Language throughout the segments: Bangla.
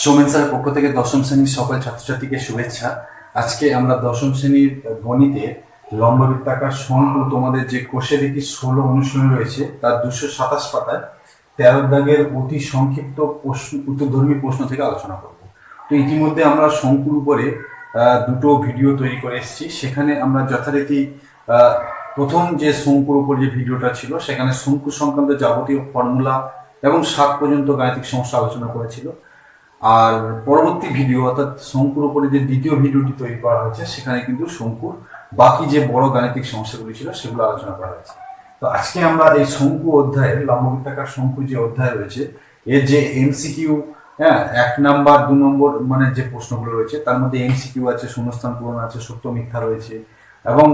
সৌমেন স্যারের পক্ষ থেকে দশম শ্রেণীর সকল ছাত্রছাত্রীকে শুভেচ্ছা। আজকে আমরা দশম শ্রেণীর গণিতে লম্ববৃত্তাকার শঙ্কু তোমাদের যে কোষে দেখি 16 অনুশীলন রয়েছে তার 227 পাতায় 13 দাগের অতি সংক্ষিপ্ত উত্তরধর্মী প্রশ্ন থেকে আলোচনা করব। তো ইতিমধ্যে আমরা শঙ্কুর উপরে দুটো ভিডিও তৈরি করে এসেছি। সেখানে আমরা যথারীতি প্রথম যে শঙ্কুর উপর যে ভিডিওটা ছিল সেখানে শঙ্কু সংক্রান্ত যাবতীয় ফর্মুলা এবং 7 পর্যন্ত গাণিতিক সমস্যা আলোচনা করেছিল। আর পরবর্তী ভিডিও অর্থাৎ শঙ্কুর উপরে যে দ্বিতীয় ভিডিওটি তৈরি করা হয়েছে সেখানে কিন্তু শঙ্কুর বাকি যে বড় গাণিতিক সমস্যাগুলি ছিল সেগুলো আলোচনা করা হয়েছে। তো আজকে আমরা এই শঙ্কু অধ্যায়ের লম্ববৃত্তাকার শঙ্কু যে অধ্যায় রয়েছে এর যে এমসিকিউ, 1 নাম্বার 2 নম্বর মানে যে প্রশ্নগুলো রয়েছে তার মধ্যে এমসিকিউ আছে, শূন্যস্থান পূরণ আছে, সত্য মিথ্যা রয়েছে এবং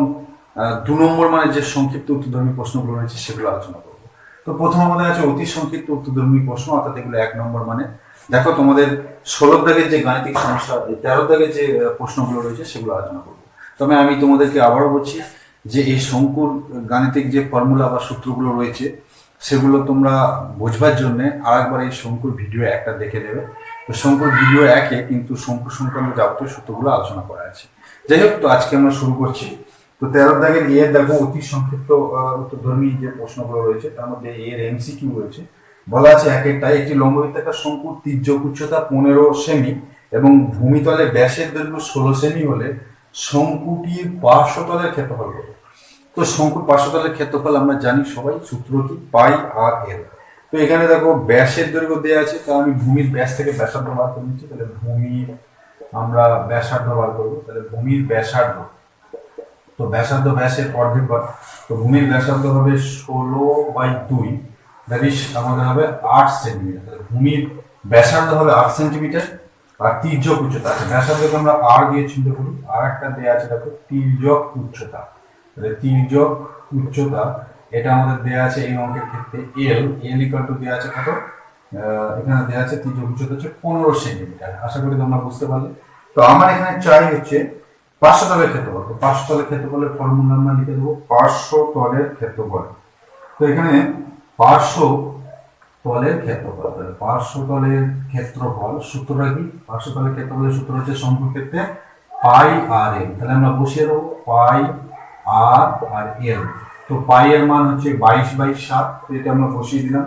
2 নম্বর মানে যে সংক্ষিপ্ত উত্তরধর্মী প্রশ্নগুলো রয়েছে সেগুলো আলোচনা করবো। তো প্রথম আমাদের আছে অতি সংক্ষিপ্ত উত্তরধর্মী প্রশ্ন, অর্থাৎ এগুলো 1 নম্বর মানে। দেখো তোমাদের 16 দাগের যে গাণিতিক সমস্যা, 13 দাগের যে প্রশ্নগুলো রয়েছে সেগুলো আলোচনা করবো। তবে আমি তোমাদেরকে আবারও বলছি যে এই শঙ্কুর গাণিতিক যে ফর্মুলা বা সূত্রগুলো রয়েছে সেগুলো তোমরা বোঝবার জন্য আরেকবার এই শঙ্কুর ভিডিও একটা দেখে নেবে। তো শঙ্কুর ভিডিও 1-এ কিন্তু শঙ্কু সংক্রান্ত যাবতীয় সূত্রগুলো আলোচনা করা আছে। যাই হোক, তো আজকে আমরা শুরু করছি। তো 13 দাগের এর দেখো অতি সংক্ষিপ্ত উত্তরধর্মী যে প্রশ্নগুলো রয়েছে তার মধ্যে এর এমসিকিউ রয়েছে। বলা আছে একেরটায় একটি লম্ববৃত্তাকার শঙ্কুর তির্যক উচ্চতা 15 সেমি এবং ভূমিতলে ব্যাসের দৈর্ঘ্য 16 সেমি হলে শঙ্কুটির পার্শ্বতলের ক্ষেত্রফল কত? তো শঙ্কুর পার্শ্বতলের ক্ষেত্রফল আমরা জানি সবাই, সূত্র কি? পাই আর এল। তো এখানে দেখো ব্যাসের দৈর্ঘ্য দেওয়া আছে, তো আমি ভূমির ব্যাস থেকে ব্যাসার্ধ বার করে নিচ্ছি। তাহলে ভূমির আমরা ব্যাসার্ধ বার করবো। তাহলে ভূমির ব্যাসার্ধ, তো ব্যাসার্ধ ব্যাসের অর্ধেক বার, তো ভূমির ব্যাসার্ধ হবে 16/2, দ্যাট ইজ আমাদের হবে 8 সেন্টিমিটার। ভূমির ব্যাসার্ধ হবে 8 সেন্টিমিটার। আর তির্যক উচ্চতা আছে, ব্যাসার্ধকে আমরা আর দিয়ে চিহ্নিত করি। আর একটা দেওয়া আছে দেখো তির্যক উচ্চতা। তাহলে তির্যক উচ্চতা এটা আমাদের দেওয়া আছে এই অঙ্কের ক্ষেত্রে এল ইকুয়াল টু দেওয়া আছে কত? এখানে দেওয়া আছে তির্যক উচ্চতা হচ্ছে 15 সেন্টিমিটার। আশা করি তোমরা বুঝতে পারলে। তো আমার এখানে চাই হচ্ছে পার্শ্বতলের ক্ষেত্রফল। তো পার্শ্বতলের ক্ষেত্রফলের ফর্মুলা আমরা লিখে দেবো পার্শ্বতলের ক্ষেত্রফল। তো এখানে পার্শ্বতলের ক্ষেত্রফল, পার্শ্বতলের ক্ষেত্রফল সূত্রটা কি? পার্শ্বতলের ক্ষেত্রফলের সূত্র হচ্ছে শঙ্কুর ক্ষেত্রে পাই আর এল। তাহলে আমরা বসিয়ে দেবো পাই আর এল। তো পাই এর মান হচ্ছে 22/7, এটা আমরা বসিয়ে দিলাম।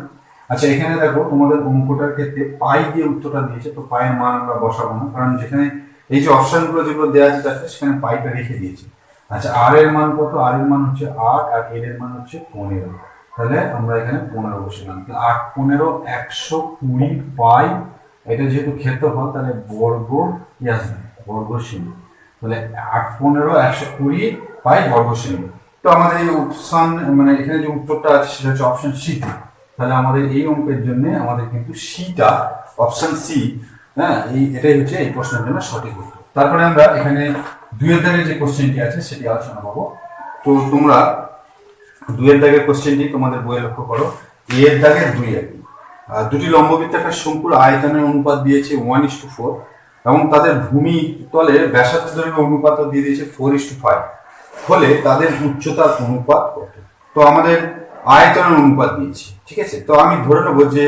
আচ্ছা, এখানে দেখো তোমাদের অঙ্কটার ক্ষেত্রে পাই দিয়ে উত্তরটা দিয়েছে, তো পায়ের মান আমরা বসাবো না, কারণ যেখানে এই যে অপশনগুলো যেগুলো দেওয়া আছে তাতে সেখানে পাইটা রেখে দিয়েছে। আচ্ছা, আর এর মান কত? আর এর মান হচ্ছে 8 আর এল এর মান হচ্ছে 15। তাহলে আমরা এখানে 15 বসিলাম। 8 15 120 পাই, এটা যেহেতু ক্ষেত্রফল তাহলে বর্গ বর্গ সেমি। তাহলে 8 15 120 পাই বর্গ সেমি। তো আমাদের এই অপশন মানে এখানে যে উত্তরটা আছে সেটা হচ্ছে অপশন সি। তাহলে আমাদের এই অঙ্কের জন্য আমাদের কিন্তু সিটা, অপশন সি, এটাই হচ্ছে এই প্রশ্নের জন্য সঠিক উত্তর। তারপরে আমরা এখানে 2 এর দাগের যে কোশ্চেনটি আছে সেটি আলোচনা করবো। তো তোমরা 2 এর দাগের কোশ্চেনটি তোমাদের বইয়ে লক্ষ্য করো। এর দাগের 2 দুটি লম্ববৃত্তাকার শঙ্কুর আয়তনের অনুপাত দিয়েছে 1:4 এবং তাদের ভূমি তলের ব্যাসার্ধ দৈর্ঘ্য অনুপাত দিয়ে দিয়েছে 4:5 হলে তাদের উচ্চতার অনুপাত কত? তো আমাদের আয়তনের অনুপাত দিয়েছে, ঠিক আছে। তো আমি ধরে নেবো যে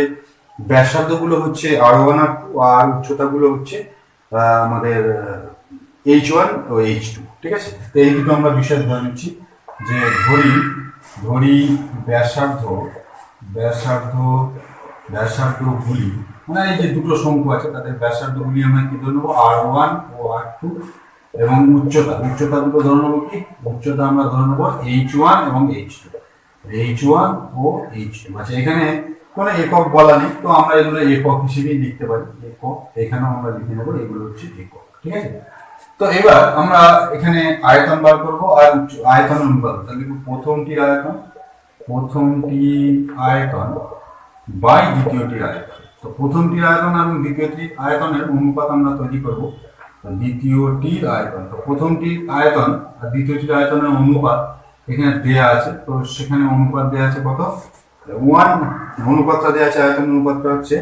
ব্যাসার্ধ গুলো হচ্ছে R1 R2 আর উচ্চতা গুলো হচ্ছে আমাদের H1 ও H2, ঠিক আছে। তো এই দুটো আমরা বিষয় ধরে নিচ্ছি যে ধরি ব্যাসার্ধগুলি মানে এই যে দুটো শঙ্কু আছে তাদের ব্যাসার্ধগুলি আমরা কি ধরে নেবো? R1 ও R2 এবং উচ্চতা দুটো ধরে নেবো কি? উচ্চতা আমরা ধরে নেবো H1 এবং H1 ও H2। আচ্ছা, এখানে কোনো একক বলা নেই, তো আমরা এগুলো একক হিসেবেই লিখতে পারি। একক এখানেও আমরা লিখে নেবো, এগুলো হচ্ছে একক, ঠিক আছে। তো এবার আমরা এখানে আয়তন বার করবো আর আয়তন অনুপাত। তাহলে প্রথমটির আয়তন বাই দ্বিতীয়টির আয়তন। তো প্রথমটির আয়তন এবং দ্বিতীয়টির আয়তনের অনুপাত আমরা তৈরি করবো দ্বিতীয়টির আয়তন। তো প্রথমটির আয়তন আর দ্বিতীয়টির আয়তনের অনুপাত এখানে দেয়া আছে। তো সেখানে অনুপাত দেয়া আছে কত? 1, অনুপাতটা দেওয়া আছে, আয়তন অনুপাতটা হচ্ছে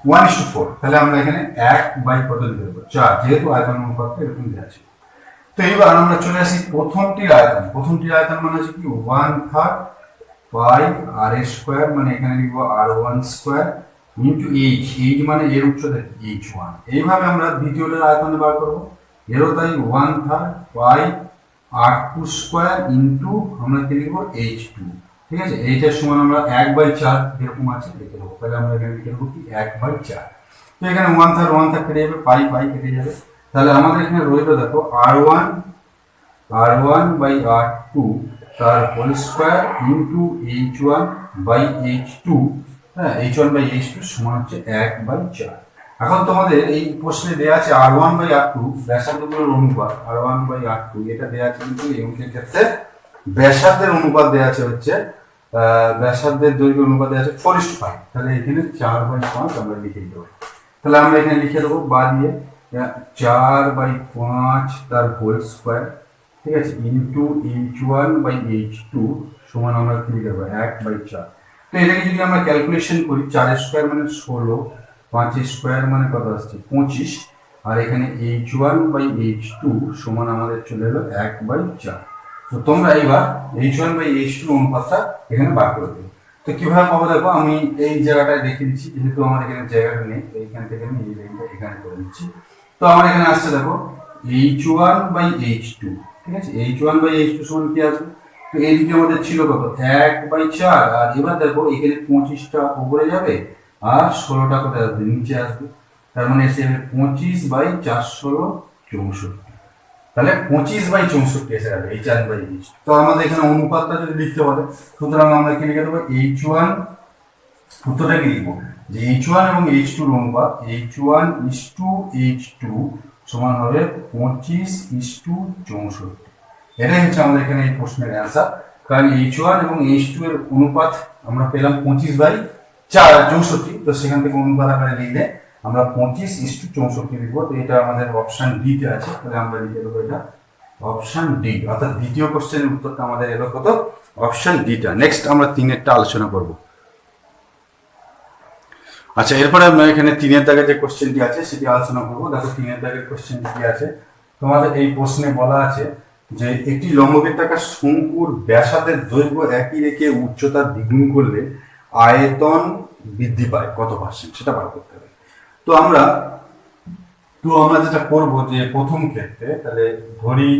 1:4। তাহলে আমরা এখানে 1 কত লিখে দেবো? 4, যেহেতু আয়তন অনুপাতটা এরকম দেওয়া আছে। তো এবার আমরা চলে আসি প্রথমটির আয়তন। প্রথমটির আয়তন মানে হচ্ছে কি 1/3 পাই আর স্কোয়ার, মানে এখানে লিখবো R1 square into H, H মানে এর উচ্চতা এইচ ওয়ান। এইভাবে আমরা দ্বিতীয়টার আয়তন বার করবো, এরও তাই 1/3 পাই আর টু স্কোয়ার ইন্টু আমরা কি লিখবো এইচ টু। ঠিক আছে, এইটার সমান আমরা 1/4 যেরকম আছে লিখে দেবো। তাহলে আমরা এখানে লিখে দেবো কি 1/4। তো এখানে 1/3 কেটে যাবে, পাই পাই কেটে যাবে। তাহলে আমাদের এখানে রইলো দেখো r1/r2 তার হোল স্কোয়ার ইন্টু h1/h2। হ্যাঁ, h1/h2 সমান হচ্ছে 1/4। এখন তোমাদের এই প্রশ্নে দেওয়া আছে r1/r2 ব্যাসার্ধগুলোর অনুপাত, r1/r2 এটা দেওয়া আছে, কিন্তু এই অঙ্কের ক্ষেত্রে ব্যাসার্ধের অনুপাত দেওয়া আছে হচ্ছে ব্যাসার্ধের দৈর্ঘ্য অনুপাত দেওয়া আছে 4:5। তাহলে এখানে 4/5 আমরা লিখে দেবো। তাহলে আমরা এখানে লিখে দেবো বা দিয়ে 4/5 তার হোল স্কোয়ার, ঠিক আছে, ইন্টু h1/h2 সমান আমরা কি লিখে দেবো 1/4। তো এটাকে যদি আমরা ক্যালকুলেশন করি, 4 স্কোয়ার মানে 16, 5 স্কোয়ার মানে কত আসছে 25, আর এখানে h1/h2 সমান আমাদের চলে এলো 1/4। তো তোমরা এইবার h1/h2 অনুপাতটা এখানে বার করে দেবে। তো কিভাবে পাবো দেখো, আমি এই জায়গাটায় দেখে দিচ্ছি, যেহেতু আমার এখানে জায়গাটা নেই, এইখান থেকে আমি এই লাইনটা এখানে করে দিচ্ছি। তো আমার এখানে আসছে দেখো h1/h2, ঠিক আছে, h1/h2 সমান কি আসবে, তো এইদিকে আমাদের ছিল কত 1/4, আর এবার দেখো এখানে 25টা উপরে যাবে আর 16টা কোথায় আসবে নিচে আসবে, তার মানে এসে যাবে 25/4 = 64। তাহলে 25/64 এসে যাবে h1/h। তো আমাদের এখানে অনুপাতটা যদি লিখতে বলে, সুতরাং আমরা কি লিখে দেবো h1, উত্তরটা কি লিখবো যে h1 এবং h2 এর অনুপাত h1:h2 সমান হবে 25:64। এটাই হচ্ছে আমাদের এখানে এই প্রশ্নের অ্যান্সার। কারণ h1 এবং h2 এর অনুপাত আমরা পেলাম 25/64, তো সেখান থেকে অনুপাত আকারে লিখলে আমরা 25:64 লিখবো। তো এটা আমাদের অপশন ডি তে আছে, তাহলে আমরা লিখে দেবো এটা অপশন ডি, অর্থাৎ দ্বিতীয় কোশ্চেনের উত্তরটা আমাদের এলো কত, অপশন ডিটা। নেক্সট আমরা তিনেরটা আলোচনা করব। আচ্ছা, এরপরে আমরা এখানে তিনের দাগের যে কোশ্চেনটি আছে সেটি আলোচনা করবো। দেখো তিনের দাগের কোশ্চেনটি কি আছে, তোমাদের এই প্রশ্নে বলা আছে যে একটি লম্ববৃত্তাকার শঙ্কুর ব্যাসার্ধের দৈর্ঘ্য একই রেখে উচ্চতা দ্বিগুণ করলে আয়তন বৃদ্ধি পায় কত %, সেটা বার করতে হবে। তো আমরা যেটা করব যে প্রথম ক্ষেত্রে, তাহলে ধরি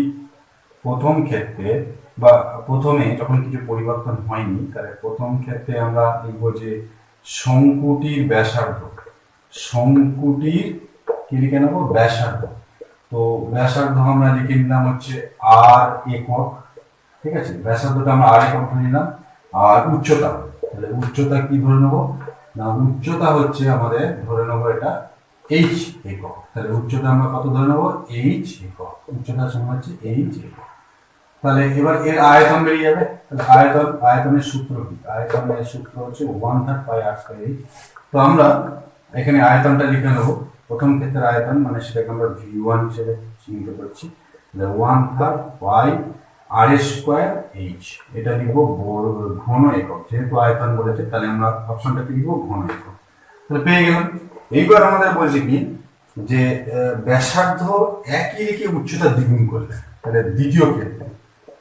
প্রথম ক্ষেত্রে বা প্রথমে যখন কিছু পরিবর্তন হয়নি, তাহলে প্রথম ক্ষেত্রে আমরা লিখব যে শঙ্কুটির ব্যাসার্ধ, শঙ্কুটির কি লিখে নেব ব্যাসার্ধ। তো ব্যাসার্ধ আমরা লিখে নিলাম হচ্ছে r একক, ঠিক আছে, ব্যাসার্ধটা আমরা r একক ধরে নিলাম। আর উচ্চতা, তাহলে উচ্চতা কি ধরে নেব না, উচ্চতা হচ্ছে আমাদের ধরে নেব এটা h একক। তাহলে উচ্চতা আমরা কত ধরে নেব h একক, উচ্চতার সমান হচ্ছে h একক। তাহলে এবার এর আয়তন বেরিয়ে যাবে। তাহলে আয়তনের সূত্র কি, আয়তনের সূত্র হচ্ছে 1/3 পাই r²h। তো আমরা এখানে আয়তনটা লিখে নেব, প্রথম ক্ষেত্রের আয়তন মানে সেটাকে আমরা v1 হিসেবে চিহ্নিত করছি। 1/3 পাই r²h, এটা লিখবো ঘন একক, যেহেতু আয়তন বলেছে তাহলে আমরা অপশনটাকে লিখবো ঘন একক। তাহলে পেয়ে গেলাম। এইবার আমাদের বলছে কি যে ব্যাসার্ধ একই রেখে উচ্চতা দ্বিগুণ করলে, তাহলে দ্বিতীয় ক্ষেত্রে,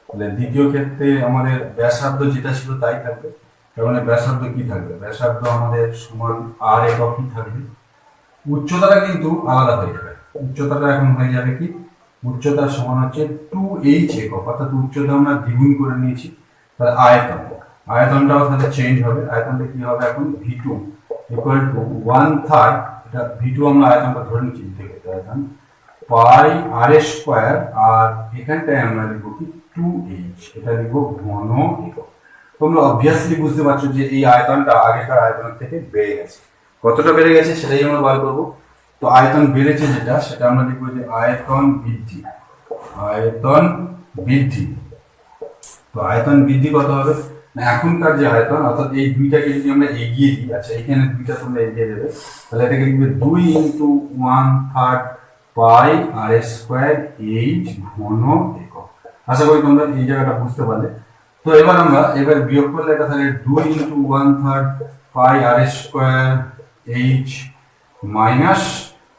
তাহলে দ্বিতীয় ক্ষেত্রে আমাদের ব্যাসার্ধ যেটা ছিল তাই থাকবে। তার মানে ব্যাসার্ধ কি থাকবে, ব্যাসার্ধ আমাদের সমান r এককই থাকবে। উচ্চতাটা কিন্তু আলাদা হয়ে যাবে, উচ্চতাটা এখন হয়ে যাবে কি, উচ্চতার সমান হচ্ছে 2h একক, অর্থাৎ উচ্চতা আমরা দ্বিগুণ করে নিয়েছি। তাহলে আয়তনটাও তাহলে চেঞ্জ হবে। আয়তনটা কি হবে এখন v2 = 1/3, এটা v2 আমরা আয়তনটা ধরে নিচ্ছি থেকে, আয়তন পাই r², আর এখানটায় আমরা লিখবো কি 2h, এটা লিখবো ঘন একক। তোমরা অবভিয়াসলি বুঝতে পারছো যে এই আয়তনটা আগেকার আয়তনের থেকে বেড়ে গেছে। কতটা বেড়ে গেছে সেটাই আমরা বার করবো। তো আয়তন বেড়েছে যেটা, সেটা আমরা লিখবো যে আয়তন বৃদ্ধি, আয়তন বৃদ্ধি। তো আয়তন বৃদ্ধি কত হবে না, এখনকার যে আয়তন, অর্থাৎ এই দুইটাকে যদি আমরা এগিয়ে দিই, আচ্ছা এখানে দুইটা তোমরা এগিয়ে দেবে, তাহলে এটাকে লিখবে 2 × 1/3 পাই r²h ঘন একক। আশা করি তোমরা এই জায়গাটা বুঝতে পারলে। তো এবার আমরা বিয়োগ করলে এটা থাকে 2 × 1/3 পাই r² মাইনাস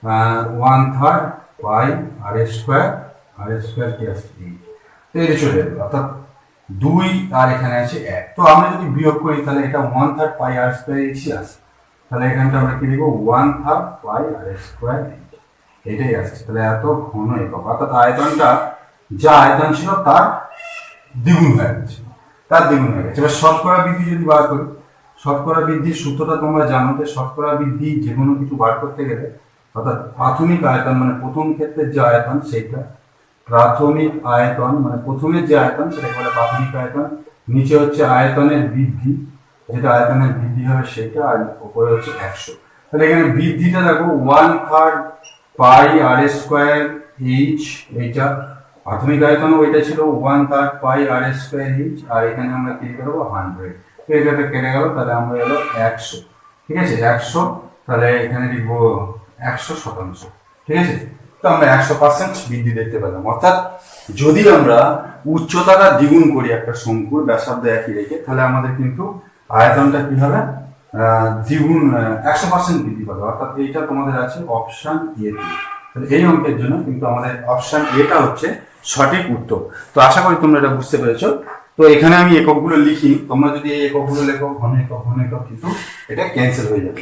1/3 পাই r² কি আসছে, তো এটা চলে যাবে, অর্থাৎ 2 আর এখানে আছে 1। তো আমরা যদি বিয়োগ করি তাহলে এটা 1/3 পাই r² আসে। তাহলে এখানটা আমরা কি লিখবো 1/3 পাই আর স্কোয়ার, এটাই আসছে। তাহলে এত ঘন একক, অর্থাৎ আয়তনটা যা আয়তন ছিল তার দ্বিগুণ হয়ে গেছে, তার দ্বিগুণ হয়ে গেছে। এবার শতকরা বৃদ্ধি যদি বার করি, শতকরা বৃদ্ধির সূত্রটা তোমরা জানো যে শতকরা বৃদ্ধি যে কোনো কিছু বার করতে গেলে অর্থাৎ প্রাথমিক আয়তন মানে প্রথম ক্ষেত্রের যে আয়তন সেইটা, প্রাথমিক আয়তন মানে প্রথমের যে আয়তন সেটাকে বলে প্রাথমিক আয়তন, নিচে হচ্ছে আয়তনের বৃদ্ধি, যেটা আয়তনের বৃদ্ধি হবে সেটা, আর উপরে হচ্ছে 100। তাহলে এখানে বৃদ্ধিটা দেখো 1/3 পাই আর স্কোয়ার এইচ, এইটা প্রাথমিক আয়তন ওইটা ছিল 1/3 পাই আর স্কোয়ার এইচ, আর এখানে আমরা কি করবো 100, তো এটা কেটে গেল, তাহলে আমরা এলো 100, ঠিক আছে 100, তাহলে এখানে লিখবো 100%, ঠিক আছে। তো আমরা 100% বৃদ্ধি দেখতে পেলাম। অর্থাৎ যদি আমরা উচ্চতাটা দ্বিগুণ করি একটা শঙ্কুর ব্যাসার্ধ একই রেখে, তাহলে আমাদের কিন্তু আয়তনটা কি হবে দ্বিগুণ 100% বৃদ্ধি পাবে। অর্থাৎ এইটা তোমাদের আছে অপশন এ। তাহলে এই অঙ্কের জন্য কিন্তু আমাদের অপশন এটা হচ্ছে সঠিক উত্তর। তো আশা করি তোমরা এটা বুঝতে পেরেছো। তো এখানে আমি এককগুলো লিখি, তোমরা যদি এই এককগুলো লেখো ঘন একক ঘন একক, কিন্তু এটা ক্যান্সেল হয়ে যাবে।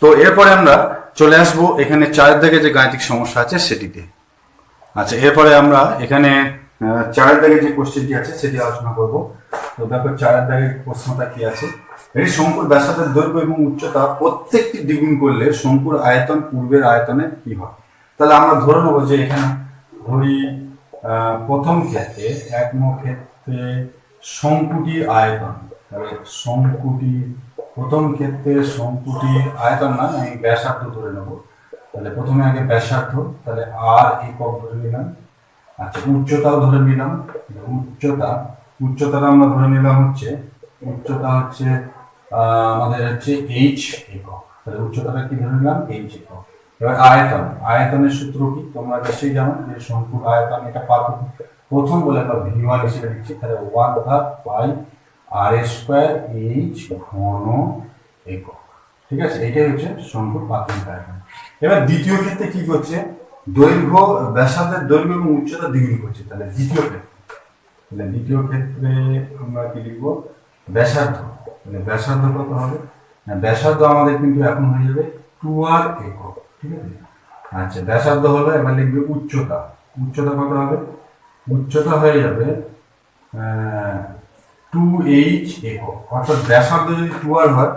তো এরপরে আমরা চলে আসবো এখানে 4 দাগে যে গাণিতিক সমস্যা আছে সেটিতে। আচ্ছা, এরপরে আমরা এখানে 4 দাগে যে কোশ্চেনটি আছে সেটি আলোচনা করব। তো দেখো 4 দাগের প্রশ্নটা কি আছে, এই শঙ্কুর ব্যাসার্ধের দৈর্ঘ্য এবং উচ্চতা প্রত্যেকটি দ্বিগুণ করলে শঙ্কুর আয়তন পূর্বের আয়তনে কি হয়। তাহলে আমরা ধরে নেবো যে এখানে ধরি প্রথম ক্ষেত্রে এক নং ক্ষেত্রে শঙ্কুটির আয়তন, তাহলে শঙ্কুটি প্রথম ক্ষেত্রে শঙ্কুটির আয়তন না, আমি ব্যাসার্ধ ধরে নেব। তাহলে প্রথমে আগে ব্যাসার্ধ, তাহলে আর একক ধরে নিলাম। আচ্ছা, উচ্চতাও ধরে নিলাম। উচ্চতাটা আমরা ধরে নিলাম হচ্ছে উচ্চতা হচ্ছে আমাদের হচ্ছে এইচ একক। তাহলে উচ্চতাটা কি ধরে নিলাম এইচ একক। এবার আয়তনের সূত্র কি তোমরা নিশ্চয়ই জানো যে শঙ্কুর আয়তন, এটা পাবো প্রথম বলে আমরা V1 হিসেবে লিখছি। তাহলে 1/2 পাই আর স্কোয়ার এইচ ঘন একক, ঠিক আছে। এটাই হচ্ছে শঙ্কুর প্রাথমিক আয়তন। এবার দ্বিতীয় ক্ষেত্রে কি করছে, দৈর্ঘ্য ব্যাসার্ধের দৈর্ঘ্য এবং উচ্চতা দ্বিগুণ করছে। তাহলে দ্বিতীয় ক্ষেত্রে আমরা কি লিখবো ব্যাসার্ধ। তাহলে ব্যাসার্ধ কত হবে, ব্যাসার্ধ আমাদের কিন্তু এখন হয়ে যাবে 2r একক, ঠিক আছে। আচ্ছা, ব্যাসার্ধ হলো, এবার লিখবে উচ্চতা কত হবে, উচ্চতা হয়ে যাবে 2h একক। অর্থাৎ ব্যাসার্ধ যদি 2r হয়,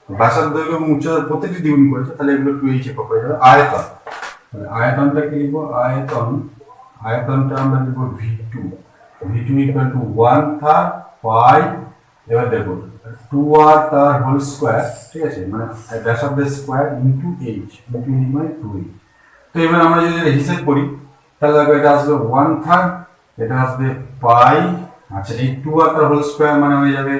ব্যাসার্ধ এবং উচ্চতা প্রত্যেকটি দ্বিগুণ করেছে, তাহলে এগুলো 2h একক হয়ে যাবে। আয়তনটা কি লিখবো, আয়তনটা আমরা লিখবো V2 ইকুয়াল টু 1/3 পাই, এবার দেখো 2r তার হোল স্কোয়ার, ঠিক আছে, মানে ব্যাসার্ধের স্কোয়ার ইন্টু এইচ মানে 2h। তো এবার আমরা যদি হিসেব করি তাহলে দেখো এটা আসবে 1/3, এটা আসবে পাই, আচ্ছা এই 2r তার হোল স্কোয়ার মানে হয়ে যাবে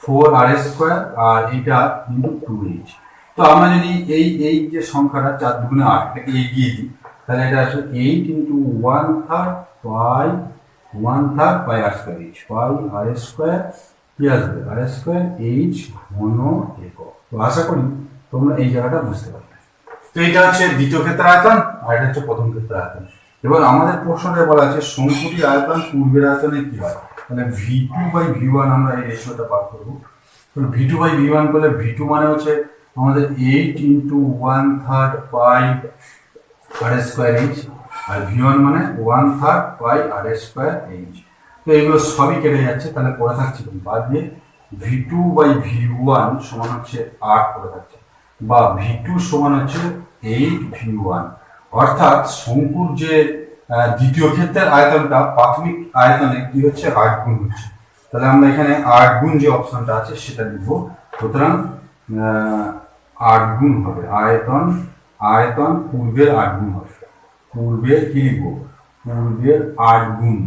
4r স্কোয়ার, আর এটা ইন্টু 2h। তো আমরা যদি এই যে সংখ্যাটা 4 দুগুণে 8 এটাকে এগিয়ে দিই, তাহলে এটা আসবে 8 ইন্টু 1/3 পাই আর স্কোয়ার এইচ, পাই আর স্কোয়ার কি আসবে আর স্কোয়ার এইচ ঘন একক। তো আশা করি তোমরা এই জায়গাটা বুঝতে পারবে। তো এটা হচ্ছে দ্বিতীয় ক্ষেত্রের আয়তন, আর এটা হচ্ছে প্রথম ক্ষেত্রের আয়তন। এবার আমাদের প্রশ্নটা বলা আছে শঙ্কুটির আয়তন পূর্বের আয়তনে কি হয়। তাহলে V2/V1 আমরা এই রেশিওটা পার করবো। তো V2/V1 করলে V2 মানে হচ্ছে আমাদের 8 ইন্টু 1/3 পাই আর স্কোয়ার এইচ, আর V1 মানে 1/3 পাই আর স্কোয়ার এইচ। তো এগুলো সবই কেটে যাচ্ছে, তাহলে পড়ে থাকছে বাদ দিয়ে V2/V1 সমান হচ্ছে 8 পড়ে থাকছে, বা V2 সমান হচ্ছে 8V1। অর্থাৎ শঙ্কুর যে দ্বিতীয় ক্ষেত্রের আয়তনটা প্রাথমিক আয়তনে কি হচ্ছে 8 গুণ হচ্ছে। তাহলে আমরা এখানে 8 গুণ যে অপশনটা আছে সেটা লিখবো। সুতরাং 8 গুণ হবে আয়তন পূর্বের 8 গুণ হবে, পূর্বের কি লিখবো পূর্বের 8 গুণ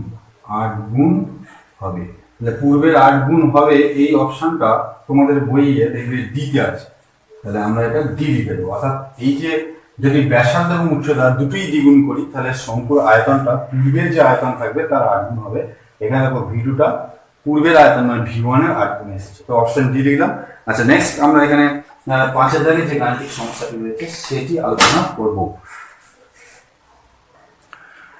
হবে। তাহলে পূর্বের 8 গুণ হবে, এই অপশনটা তোমাদের বইয়ে দেখবে ডিতে আছে, তাহলে আমরা এটা ডি লিখে দেবো। অর্থাৎ এই যে যদি ব্যাসার্ধ এবং উচ্চতা দুটোই দ্বিগুণ করি, তাহলে শঙ্কুর আয়তনটা পূর্বের যে আয়তন থাকবে তার 8 গুণ হবে। এখানে দেখো V2টা পূর্বের আয়তন মানে V1 এর 8 গুণ এসেছে, তো অপশন ডি লিখলাম। আচ্ছা, নেক্সট আমরা এখানে 5 দাগে যে গাণিতিক সমস্যাটি রয়েছে সেটি আলোচনা করব।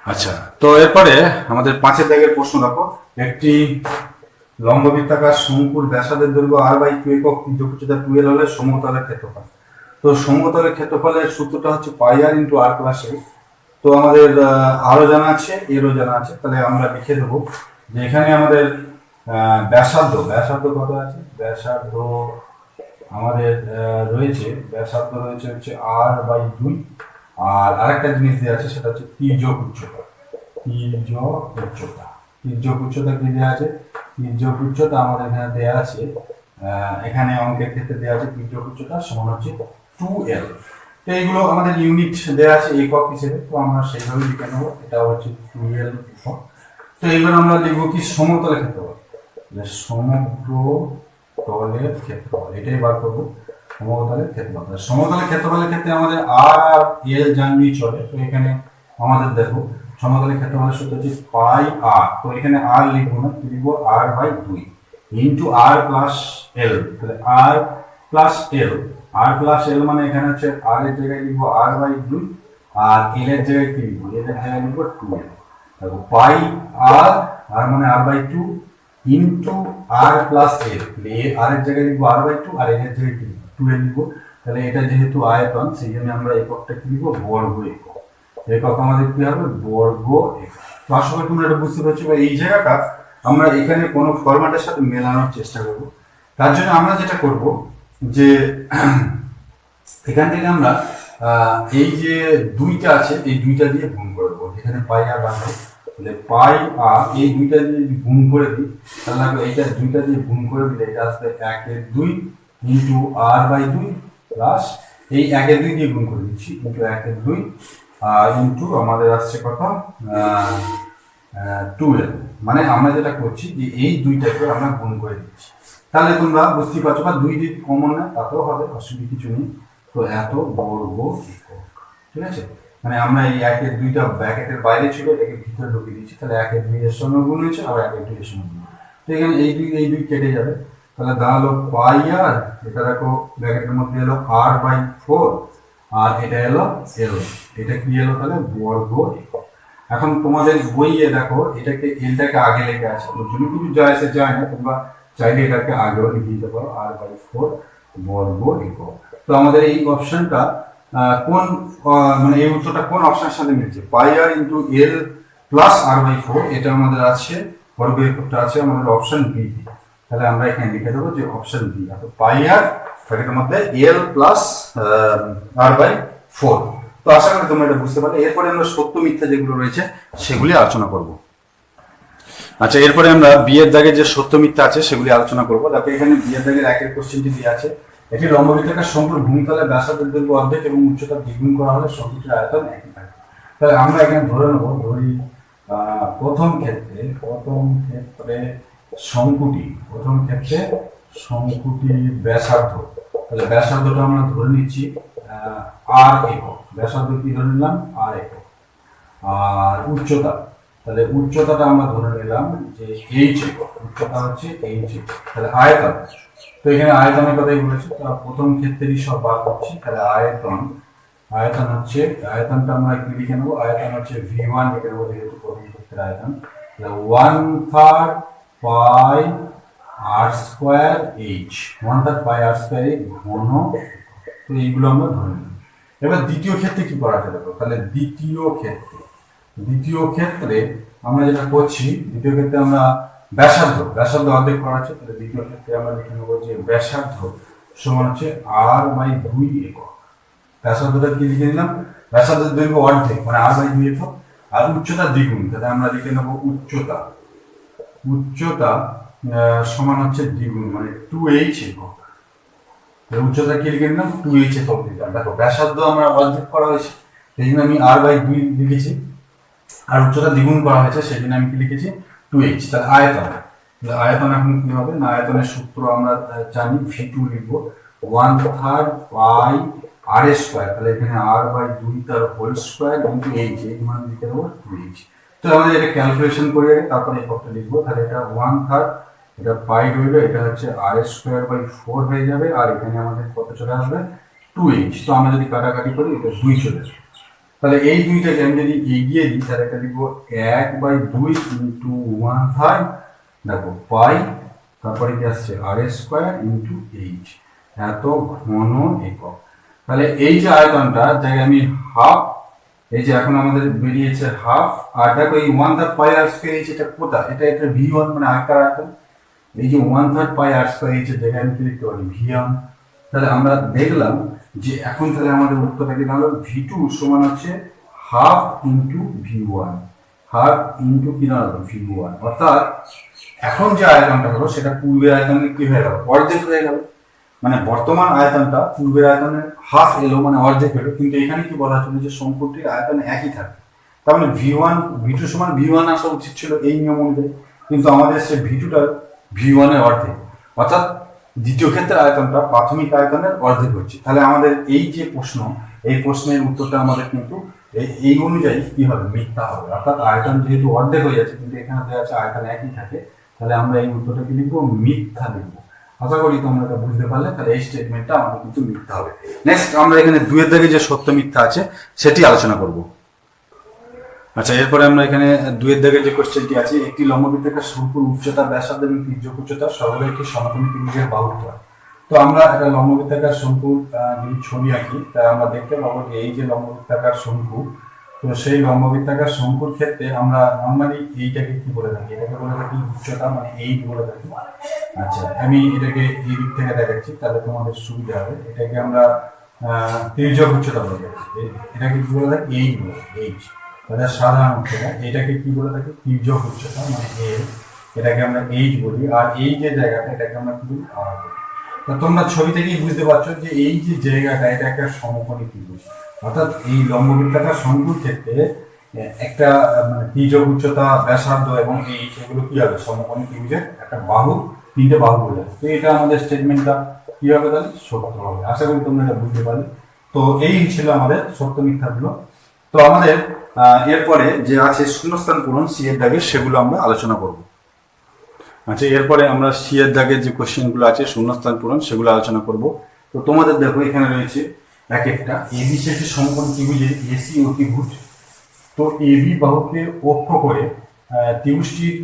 আচ্ছা, তো এরপরে আমাদের 5 দাগের প্রশ্ন দেখো, একটি লম্ববৃত্তাকার শঙ্কুর ব্যাসার্ধের দৈর্ঘ্য r/q একক, উচ্চতা 12 হলে সমতলের ক্ষেত্রফল। তো সমতলের ক্ষেত্রফলের সূত্রটা হচ্ছে পাই আর ইন্টু আর প্লাস এল। তো আমাদের আরও জানা আছে, এরও জানা আছে, তাহলে আমরা লিখে দেবো যে এখানে আমাদের ব্যাসার্ধ কত আছে, ব্যাসার্ধ আমাদের রয়েছে হচ্ছে r/2। আর আরেকটা জিনিস দেওয়া আছে, সেটা হচ্ছে তির্যক উচ্চতা কি দেওয়া আছে, তির্যক উচ্চতা আমাদের এখানে দেওয়া আছে, এখানে অঙ্কের ক্ষেত্রে দেওয়া আছে তির্যক উচ্চতা সমান হচ্ছে 2l। তো এইগুলো আমাদের ইউনিট দেওয়া আছে একক হিসেবে, তো আমরা সেইভাবে লিখে নেবো, এটা হচ্ছে 2l একক। তো এবার আমরা লিখবো কি সমতলের ক্ষেত্রফল, সমতলের ক্ষেত্রফল, এটাই বার করবো সমতলের ক্ষেত্রফল। সমতলের ক্ষেত্রফলের ক্ষেত্রে আমাদের আর আর এল জানলেই চলে। তো এখানে আমাদের দেখো সমতলের ক্ষেত্রফলের সূত্র হচ্ছে পাই আর, তো এখানে আর লিখবো না, লিখবো r/2 ইন্টু আর প্লাস এল। তাহলে আর প্লাস এল মানে এখানে হচ্ছে আর এর জায়গায় লিখবো r/2, আর এল এর জায়গায় কি লিখবো, এল এর জায়গায় লিখবো 2l। দেখো পাই আর মানে r/2 ইন্টু আর প্লাস এল, আর এর জায়গায় লিখবো r/2 আর এল এর জায়গায় কি লিখবো 2l লিখবো। তাহলে এটা যেহেতু আয়তন, সেই জন্য আমরা এককটা কি লিখবো, বর্গ একক। একক আমাদের কি হবে, বর্গ একক। তো আশা করি তোমরা এটা বুঝতে পারছো। বা এই জায়গাটা আমরা এখানে কোনো ফরম্যাটের সাথে মেলানোর চেষ্টা করব। তার জন্য আমরা যেটা করব যে এখান থেকে আমরা এই যে দুইটা আছে, এই দুইটা দিয়ে গুণ করে দেবো। এখানে পাই আর বানাবো, তাহলে পাই আর এই দুইটা দিয়ে যদি গুণ করে দিই, তাহলে এইটা দুইটা দিয়ে গুণ করে দিলে এটা আসবে 1/2 ইন্টু r/2 প্লাস এই 1/2 দিয়ে গুণ করে দিচ্ছি ইন্টু 1/2 ইন্টু আমাদের আসছে কত 2l। মানে আমরা যেটা করছি যে এই দুইটাকে আমরা গুণ করে দিচ্ছি। তাহলে তোমরা বুঝতে পারছো, বা দুই দিক কমন না তাতেও হবে, অসুবিধা কিছু নেই। তো এত বর্গ একক, ঠিক আছে। মানে আমরা এই 1/2টা ব্র্যাকেটের বাইরে ছিল, এটাকে ভিতরে ঢুকিয়ে দিচ্ছি। তাহলে 1/2 এর সঙ্গে গুণ হয়েছে, আর 1/2 এর সঙ্গে গুণ। তো এখানে এই দুই কেটে যাবে, তাহলে দাঁড়ালো পাই আর, এটা দেখো ব্র্যাকেটের মধ্যে এলো r/4, আর এটা এলো এল, এটা কি এলো, তাহলে বর্গ একক। এখন তোমাদের বইয়ে দেখো এটাকে এলটাকে আগে লেখা আছে, ওর জন্য কিছু যায় না, তোমরা চাইলে এটাকে আগেও লিখে দিতে পারো r/4 বর্গ একক। তো আমাদের এই অপশনটা কোন মানে এই উত্তরটা কোন অপশনের সাথে মিলছে, পাই আর ইন্টু এল প্লাস r/4, এটা আমাদের আছে বর্গ এককটা আছে আমাদের অপশন বি। তাহলে আমরা এখানে লিখে দেবো যে অপশন বি, পাই আর ব্র্যাকেটের মধ্যে এল প্লাস r/4। তো আশা করি তোমরা এটা বুঝতে পারলে। এরপরে আমরা সত্য মিথ্যা যেগুলো রয়েছে সেগুলি আলোচনা করব। আচ্ছা, এরপরে আমরা বিয়ের দাগে যে সত্য মিথ্যা আছে সেগুলি আলোচনা করবো। তারপরে এখানে বিয়ের দাগের একের কোশ্চেনটি দিয়ে আছে, এটি লম্ববৃত্তাকার শঙ্কুর ভূমিতলে ব্যাসার্ধের দৈর্ঘ্য অর্ধেক এবং উচ্চতা দ্বিগুণ করা হলে শঙ্কুটির আয়তন একই থাকে। তাহলে আমরা এখানে ধরে নেবো, প্রথম ক্ষেত্রে শঙ্কুটি ব্যাসার্ধ। তাহলে ব্যাসার্ধটা আমরা ধরে নিচ্ছি আর একক, ব্যাসার্ধ কি ধরে নিলাম, আর একক। আর উচ্চতা, তাহলে উচ্চতাটা আমরা ধরে নিলাম যে এইচ একক, উচ্চতা হচ্ছে এইচ একক। তাহলে আয়তন, তো এখানে আয়তনের কথাই বলেছি, তো প্রথম ক্ষেত্রেই সব বার করছি। তাহলে আয়তনটা আমরা কি লিখে নেবো, আয়তন হচ্ছে v1 লিখে নেবো, যেহেতু প্রথম ক্ষেত্রের আয়তন। 1/3 পাই আর স্কোয়ার এইচ, 1/3 পাই আর স্কোয়ার এইচ ঘন। তো এইগুলো আমরা ধরে নিই। এবার দ্বিতীয় ক্ষেত্রে কি করা যাবে, তাহলে দ্বিতীয় ক্ষেত্রে আমরা যেটা করছি, দ্বিতীয় ক্ষেত্রে আমরা ব্যাসার্ধ অর্ধেক করা আছে। তাহলে দ্বিতীয় ক্ষেত্রে আমরা লিখে নেবো যে ব্যাসার্ধ সমান হচ্ছে r/2 একক। ব্যাসার্ধটা কি লিখে নিলাম, ব্যাসার্ধের দৈর্ঘ্য অর্ধেক মানে r/2 একক, আর উচ্চতা দ্বিগুণ। তাহলে আমরা লিখে নেবো উচ্চতা সমান হচ্ছে দ্বিগুণ মানে 2h একক। উচ্চতা কি লিখে নিলাম, 2h একক লিখলাম। দেখো ব্যাসার্ধ আমরা অর্ধেক করা হয়েছে, সেই জন্য আমি r/2 লিখেছি, আর উচ্চতা দ্বিগুণ করা হয়েছে সেই জন্য আমি কি লিখেছি 2h। তাহলে আয়তন এখন কি হবে না, আয়তনের সূত্র আমরা জানি, v2 লিখবো 1/3 পাই আর স্কোয়ার। তাহলে এখানে r/2 তার হোল স্কোয়ার ইন্টু এইচ, এই মান লিখে দেবো 2h। তো আমাদের এটা ক্যালকুলেশন করে তারপরে এককটা লিখবো। তাহলে এটা 1/3, এটা পাই রইলো, এটা হচ্ছে r²/4 হয়ে যাবে, আর এখানে আমাদের কত চলে আসবে 2h। তো আমরা যদি কাটাকাটি করি এটা 2 চলে আসবে। তাহলে এই দুইটাকে আমি যদি এগিয়ে দিই, তাহলে এটা লিখবো 1/2 ইন্টু 1/3, দেখো পাই, তারপরে কি আসছে r² ইন্টু এইচ, এত ঘন একক। তাহলে এই যে আয়তনটা জায়গায় আমি হাফ, এই যে এখন আমাদের বেরিয়েছে হাফ, আর দেখো এই 1/3 পাই আর স্কয়ার এই যেটা কোথায়, এটা V1 মানে আয়তার আয়তন। এই যে 1/3 পাই আর স্কয়ার এই যে জায়গায় আমি লিখতে পারি V1। তাহলে আমরা দেখলাম যে এখন তাহলে আমাদের উত্তরটা কি দাঁড়ালো, V2 সমান হচ্ছে half into V1, half into কি দাঁড়ালো V1। অর্থাৎ এখন যে আয়তনটা হলো সেটা পূর্বের আয়তনে কি হয়ে গেল, অর্ধেক হয়ে গেল। মানে বর্তমান আয়তনটা পূর্বের আয়তনের হাফ এলো, মানে অর্ধেক হলো। কিন্তু এখানে কি বলা হচ্ছে যে শঙ্কুটির আয়তন একই থাকে, তার মানে V2 সমান V1 আসা উচিত ছিল এই নিয়ম অনুযায়ী, কিন্তু আমাদের সে V2টা V1 এর অর্ধেক। অর্থাৎ দ্বিতীয় ক্ষেত্রে আয়তনটা প্রাথমিক আয়তনের অর্ধেক হচ্ছে। তাহলে আমাদের এই যে প্রশ্ন, এই প্রশ্নের উত্তরটা আমাদের কিন্তু এই অনুযায়ী কি হবে, মিথ্যা হবে। অর্থাৎ আয়তন যেহেতু অর্ধেক হয়ে যাচ্ছে কিন্তু এখানে দেওয়া আছে আয়তন একই থাকে, তাহলে আমরা এই উত্তরটা কি লিখবো, মিথ্যা লিখবো। আশা করি তোমরা এটা বুঝতে পারলে। তাহলে এই স্টেটমেন্টটা আমাদের কিন্তু মিথ্যা হবে। নেক্সট আমরা এখানে 2 এর দাগে যে সত্য মিথ্যা আছে সেটি আলোচনা করব। আচ্ছা, এরপরে আমরা এখানে 2 এর দাগে যে কোশ্চেনটি আছে, একটি লম্ববৃত্তাকার শঙ্কুর উচ্চতা, ব্যাসার্ধ এবং তির্যক উচ্চতা সর্বদা একটি সমকোণী ত্রিভুজের বাহুত্ব হয়। তো আমরা একটা লম্ববৃত্তাকার শঙ্কুর যদি ছবি আঁকি, তা আমরা দেখতে পাবো যে এই যে লম্ববৃত্তাকার শঙ্কু, তো সেই লম্ববৃত্তাকার শঙ্কুর ক্ষেত্রে আমরা নর্মালি এইটাকে কি বলে থাকি, এটাকে বলে থাকি উচ্চতা, মানে 8 বলে থাকি। আচ্ছা, আমি এটাকে এই দিক থেকে দেখাচ্ছি তাহলে তোমাদের সুবিধা হবে। এটাকে আমরা তির্যক উচ্চতা বলে থাকি, এটাকে কি বলে থাকি, 8 বলে, 8। তাহলে সাধারণ উচ্চতা, এটাকে কি বলে থাকি, তির্যক উচ্চতা মানে এটাকে আমরা 8 বলি। আর এই যে জায়গাটা এটাকে আমরা কি বলি, R বলি। তো তোমরা ছবি থেকেই বুঝতে পারছো যে এই যে জায়গাটা এটা একটা সমকোণী ত্রিভুজ। অর্থাৎ এই লম্ববৃত্তাকার শঙ্কুর ক্ষেত্রে একটা মানে তির্যক উচ্চতা, ব্যাসার্ধ এবং এগুলো কি হবে, সমকোণী ত্রিভুজের একটা বাহু, 3টে বাহু বলে। তো এটা আমাদের স্টেটমেন্টটা কি হবে, তাহলে সত্য হবে। আশা করি তোমরা এটা বুঝতে পারলে। তো এই ছিল আমাদের সত্য মিথ্যাগুলো। তো আমাদের এরপরে যে আছে শূন্যস্থান পূরণ সি এর দাগে, সেগুলো আমরা আলোচনা করব। আচ্ছা, এরপরে আমরা সি এর দাগের যে কোশ্চেনগুলো আছে শূন্যস্থান পূরণ সেগুলো আলোচনা করব। তো তোমাদের দেখো এখানে রয়েছে এক একটা এবি শেষে সমকোণ ত্রিভুজের এসি অতিভুজ। তো এবি বাহুকে অক্ষ করে ত্রিভুজটির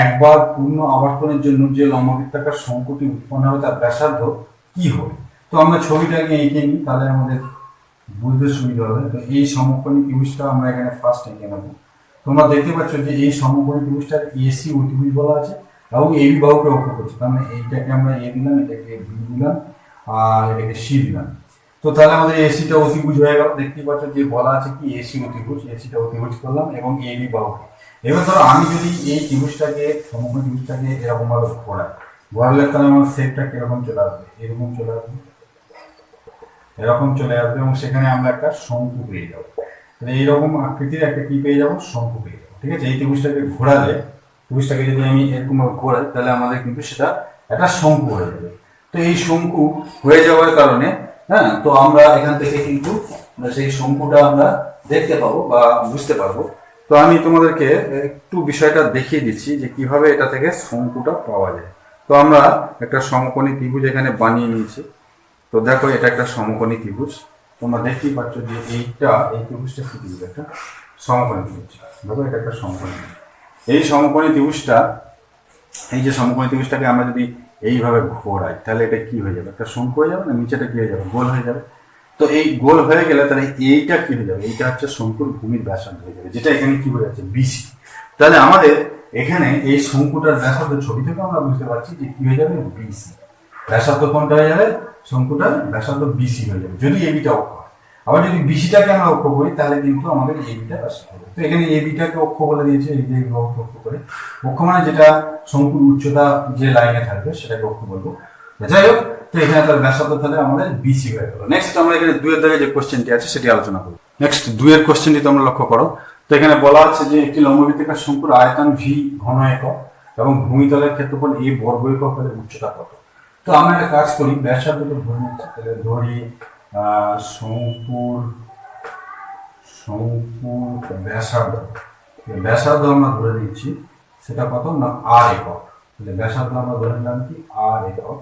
একবার পূর্ণ আবর্তনের জন্য যে লম্ববৃত্তাকার শঙ্কুটি উৎপন্ন হবে তার ব্যাসার্ধ কি হবে। তো আমরা ছবিটাকে এঁকে নিই, তাহলে আমাদের বুঝতে সুবিধা হবে। তো এই সমকোণী ত্রিভুজটা আমরা এখানে ফার্স্ট এঁকে নেব। তোমরা দেখতে পাচ্ছ যে এই সমকোণী ত্রিভুজটার এসি অতিভুজ বলা আছে এবং এবি বাহুকে অক্ষ করছে। তার মানে এইটাকে আমরা এ দিলাম, এটাকে বি দিলাম, আর এটাকে সি দিলাম। তো তাহলে আমাদের এসিটা অতিভুজ হয়ে গেল। দেখতে পাচ্ছ যে বলা আছে কি এসি অতিভুজ, এসিটা অতিভুজ করলাম এবং এবি বাহুকে। এবার ধরো আমি যদি এই ত্রিভুজটাকে, সমকোণী ত্রিভুজটাকে এরকম ভাবে ঘোরালে তাহলে আমার শেপটা কিরকম চলে আসবে, এরকম চলে আসবে, এরকম চলে আসবে এবং সেখানে আমরা একটা শঙ্কু পেয়ে যাবো। তাহলে এইরকম আকৃতির একটা কি পেয়ে যাবো, শঙ্কু পেয়ে যাবো। ঠিক আছে, এই ত্রিভুজটাকে ঘোরালে, ত্রিভুজটাকে যদি আমি এরকম ভাবে ঘোরাই তাহলে আমাদের কিন্তু সেটা একটা শঙ্কু হয়ে যাবে। তো এই শঙ্কু হয়ে যাওয়ার কারণে তো আমরা এখান থেকে কিন্তু সেই শঙ্কুটা আমরা দেখতে পাবো বা বুঝতে পারবো। তো আমি তোমাদেরকে একটু বিষয়টা দেখিয়ে দিচ্ছি যে কিভাবে এটা থেকে শঙ্কুটা পাওয়া যায়। তো আমরা একটা সমকোণী ত্রিভুজ এখানে বানিয়ে নিয়েছি। তো দেখো এটা একটা সমকোণী ত্রিভুজ, তোমরা দেখতেই পাচ্ছ যে এই ত্রিভুজটা কি ত্রিভুজ, একটা সমকোণী ত্রিভুজ। দেখো এটা একটা সমকোণী, এই সমকোণী ত্রিভুজটা, এই যে সমকোণী ত্রিভুজটাকে আমরা যদি এইভাবে ঘোরাই তাহলে এটা কি হয়ে যাবে, একটা শঙ্কু হয়ে যাবে না, নিচেটা কি হয়ে যাবে, গোল হয়ে যাবে। তো এই গোল হয়ে গেলে তাহলে এইটা কি হয়ে যাবে, এইটা হচ্ছে শঙ্কুর ভূমির ব্যাসার্ধ হয়ে যাবে, যেটা এখানে কি হয়ে যাচ্ছে, বিসি। তাহলে আমাদের এখানে এই শঙ্কুটার ব্যাসার্ধ ছবি থেকে আমরা বুঝতে পারছি যে কি হয়ে যাবে, বিসি। ব্যাসার্ধ কোনটা হয়ে যাবে, শঙ্কুটার ব্যাসার্ধ বিসি হয়ে যাবে যদি এবিটা অক্ষ হয়। আবার যদি বিসিটাকে আমরা অক্ষ করি তাহলে কিন্তু আমাদের এবিটা ব্যাসার্ধ হবে। তো এখানে এবিটাকে অক্ষ বলে দিয়েছে, এই যে অক্ষ করে, অক্ষ মানে যেটা শঙ্কুর উচ্চতা যে লাইনে থাকবে সেটাকে অক্ষ বলবো। যাই হোক, তো এখানে তার ব্যাসার্ধ তাহলে আমাদের বিসি হয়ে গেল। নেক্সট আমরা এখানে 2 এর দাগে যে কোশ্চেনটি আছে সেটি আলোচনা করব। নেক্সট 2 এর কোশ্চেনটি তোমরা লক্ষ্য করো। তো এখানে বলা আছে যে একটি লম্ববৃত্তাকার শঙ্কুর আয়তন ভি ঘন একক এবং ভূমিতলের ক্ষেত্রফল এ বর্গ একক হলে উচ্চতা কত। তো আমরা একটা কাজ করি, ব্যাসার্ধটা ধরে নিচ্ছি। তাহলে ধরি শঙ্কুর ব্যাসার্ধ আমরা ধরে নিচ্ছি, সেটা কত না, আর একক। তাহলে ব্যাসার্ধ আমরা ধরে নিলাম কি, আর একক।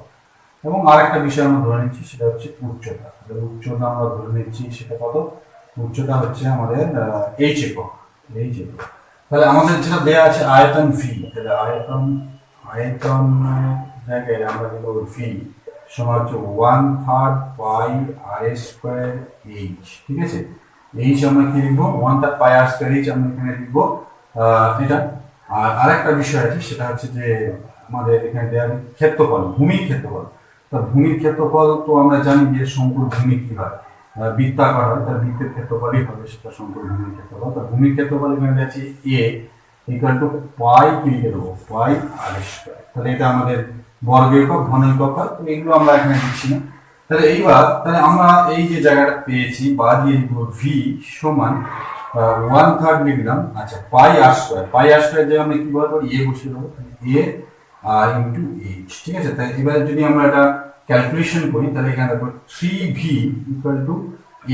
এবং আরেকটা বিষয় আমরা ধরে নিচ্ছি সেটা হচ্ছে উচ্চতা। তাহলে উচ্চতা আমরা ধরে নিচ্ছি সেটা কত, উচ্চতা হচ্ছে আমাদের এইচ একক। তাহলে আমাদের যেটা দেয়া আছে আয়তন ভি, তাহলে আয়তন জায়গায় আমরা লিখব ভি সমান হচ্ছে 1/3 পাই আর স্কোয়ার এইচ। ঠিক আছে, এইচ আমরা কি লিখবো, 1/3 পাই আর স্কোয়ার এইচ আমরা এখানে লিখবো এটা। আর আরেকটা বিষয় আছে, সেটা হচ্ছে যে আমাদের এখানে দেওয়া ক্ষেত্রফল, ভূমির ক্ষেত্রফল। তা ভূমির ক্ষেত্রফল তো আমরা জানি যে শঙ্কুর ভূমি কি হয়, বৃত্তাকার হয়, তার বৃত্তের ক্ষেত্রফলই হবে সেটা শঙ্কুর ভূমির ক্ষেত্রফল। তা ভূমির ক্ষেত্রফল এখানে আছে এ ইকুয়াল টু পাই কি লিখে দেবো, পাই আর স্কোয়ার। তাহলে এটা আমাদের বর্গ একক, ঘন একক হয়, তো এগুলো আমরা এখানে দিচ্ছি না। তাহলে এইবার তাহলে আমরা এই যে জায়গাটা পেয়েছি বা দিয়ে দিব ভি সমান 1/3 লিখলাম। আচ্ছা, পাই আর স্কোয়ার, পাই আর স্কোয়ার যে আমরা কি বলবো, এ বসিয়ে দেবো, এ আর ইন্টু এইচ। ঠিক আছে, তাই এবার যদি আমরা এটা ক্যালকুলেশন করি তাহলে এখানে দেখো 3v equal to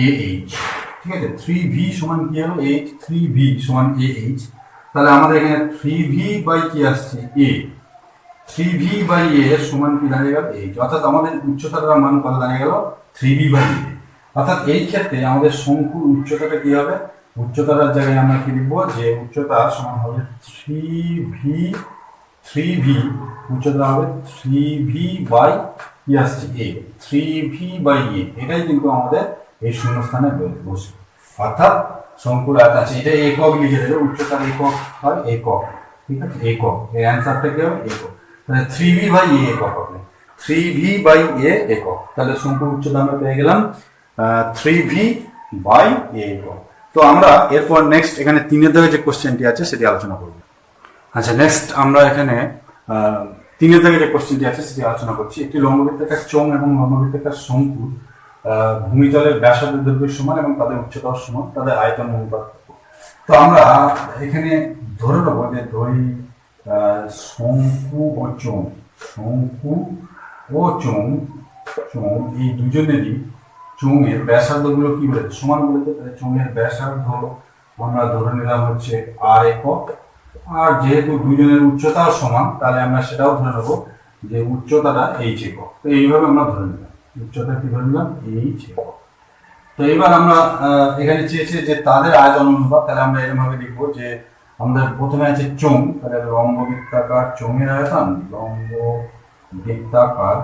A H. ঠিক আছে, 3v সমান কি হলো, এইচ, 3v সমান এ এইচ। তাহলে আমাদের এখানে 3v বাই কি আসছে, এ, 3v বাই এ এর সমান কি দাঁড়িয়ে গেল, এইচ। অর্থাৎ আমাদের উচ্চতাটার মান কত দাঁড়িয়ে গেল, 3v বাই এ। অর্থাৎ এই ক্ষেত্রে আমাদের শঙ্কুর উচ্চতাটা কি হবে, উচ্চতার জায়গায় আমরা কি লিখবো, যে উচ্চতা সমান হবে 3v, উচ্চতা হবে 3v বাই কি আসছে, এ, 3v বাই এ। এটাই কিন্তু আমাদের এই শূন্যস্থানে বসবে। অর্থাৎ শঙ্কুর আয়তন আছে, এটা একক লিখে দেবে, উচ্চতার একক হয় একক। ঠিক আছে, একক, এই অ্যান্সারটা কি হবে, একক। তাহলে 3v বাই এ একক হবে, 3v বাই এ একক। তাহলে শঙ্কুর উচ্চতা আমরা পেয়ে গেলাম 3v বাই এ একক। তো আমরা এরপর নেক্সট এখানে 3 দাগে যে কোশ্চেনটি আছে সেটি আলোচনা করব। আচ্ছা, নেক্সট আমরা এখানে 3 দাগে যে কোশ্চেনটি আছে সেটি আলোচনা করছি। একটি লম্ববৃত্তাকার চোঙ এবং লম্ববৃত্তাকার শঙ্কু ভূমিতলের ব্যাসার্ধ দৈর্ঘ্য সমান এবং তাদের উচ্চতাও সমান, তাদের আয়তন অনুপাত। তো আমরা এখানে ধরে নেবো যে ধরি শঙ্কু ও চোঙ, শঙ্কু ও চোঙ, এই দুজনেরই চোঙের ব্যাসার্ধ গুলো কি বলেছে, সমান বলেছে। তাহলে চোঙের ব্যাসার্ধ আমরা ধরে নিলাম হচ্ছে আর একক, আর যেহেতু দুজনের উচ্চতাও সমান তাহলে আমরা সেটাও ধরে নেবো যে উচ্চতাটা এইচ একক। তো এইভাবে আমরা ধরে নিলাম উচ্চতা কি ধরে নিলাম, এইচ একক। তো এবার আমরা এখানে চেয়েছে যে তাদের আয়তন অনুপাত, তাহলে আমরা এরকম ভাবে লিখবো যে আমাদের প্রথমে আছে চোঙ, তাহলে লম্ববৃত্তাকার চোঙের আয়তন, লম্ববৃত্তাকার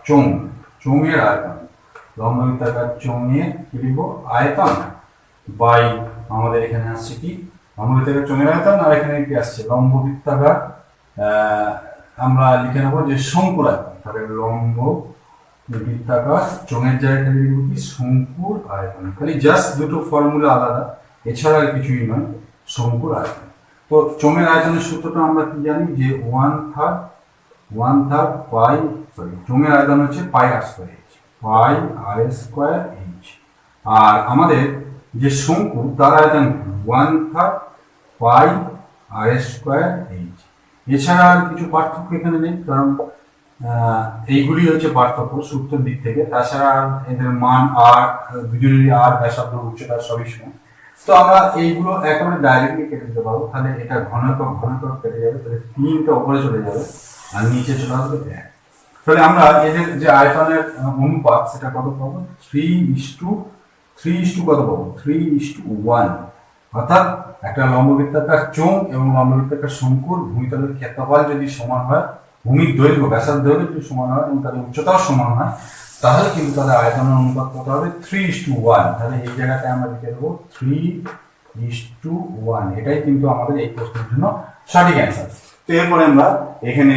চোঙ, চোঙের আয়তন, লম্ববৃত্তাকার চোঙের কি লিখবো, আয়তন বাই আমাদের এখানে আসছে কি, লম্ববৃত্তাকার চোঙের আয়তন, আর এখানে কি আসছে লম্ববৃত্তাকার, আমরা লিখে নেবো যে শঙ্কুর আয়তন। তাহলে লম্ববৃত্তাকার চোঙের জায়গায় লিখবো কি, শঙ্কুর আয়তন। খালি জাস্ট দুটো ফর্মুলা আলাদা, এছাড়া আর কিছুই নয়, শঙ্কুর আয়তন। তো চোঙের আয়তনের সূত্রটা আমরা কি জানি যে 1/3 পাই, চোঙের আয়তন হচ্ছে পাই আর স্কোয়ার এইচ, পাই আর স্কোয়ার এইচ। আর আমাদের যে শঙ্কু তার আয়তন 1/3 পাই আর স্কোয়ার এইচ। এছাড়া আর কিছু পার্থক্য এখানে নেই, কারণ এইগুলি হচ্ছে পার্থক্য সূত্রের দিক থেকে। তাছাড়া এদের মান আর দুজনেরই আর ব্যাসার্ধ উচ্চতা সবই সমান। তো আমরা এইগুলো একেবারে ডাইরেক্টলি কেটে দিতে পারবো। তাহলে এটা ঘন একক কেটে যাবে, তাহলে 3টা উপরে চলে যাবে আর নিচে চলে আসবে 1। তাহলে আমরা এদের যে আয়তনের অনুপাত সেটা কত পাবো, 3:3 কত পাবো, 3:1। অর্থাৎ একটা লম্ববৃত্তাকার চোঙ এবং লম্ববৃত্তাকার শঙ্কুর ভূমিতলের ক্ষেত্রফল যদি সমান হয়, ভূমির দৈর্ঘ্য ব্যাসার্ধ দৈর্ঘ্য যদি সমান হয় এবং তাদের উচ্চতাও সমান হয়, তাহলে কিন্তু তাদের আয়তনের অনুপাত কত হবে, 3:1। তাহলে এই জায়গাতে আমরা লিখে দেবো 3:1। এটাই কিন্তু আমাদের এই প্রশ্নের জন্য সঠিক অ্যান্সার। তো এরপরে আমরা এখানে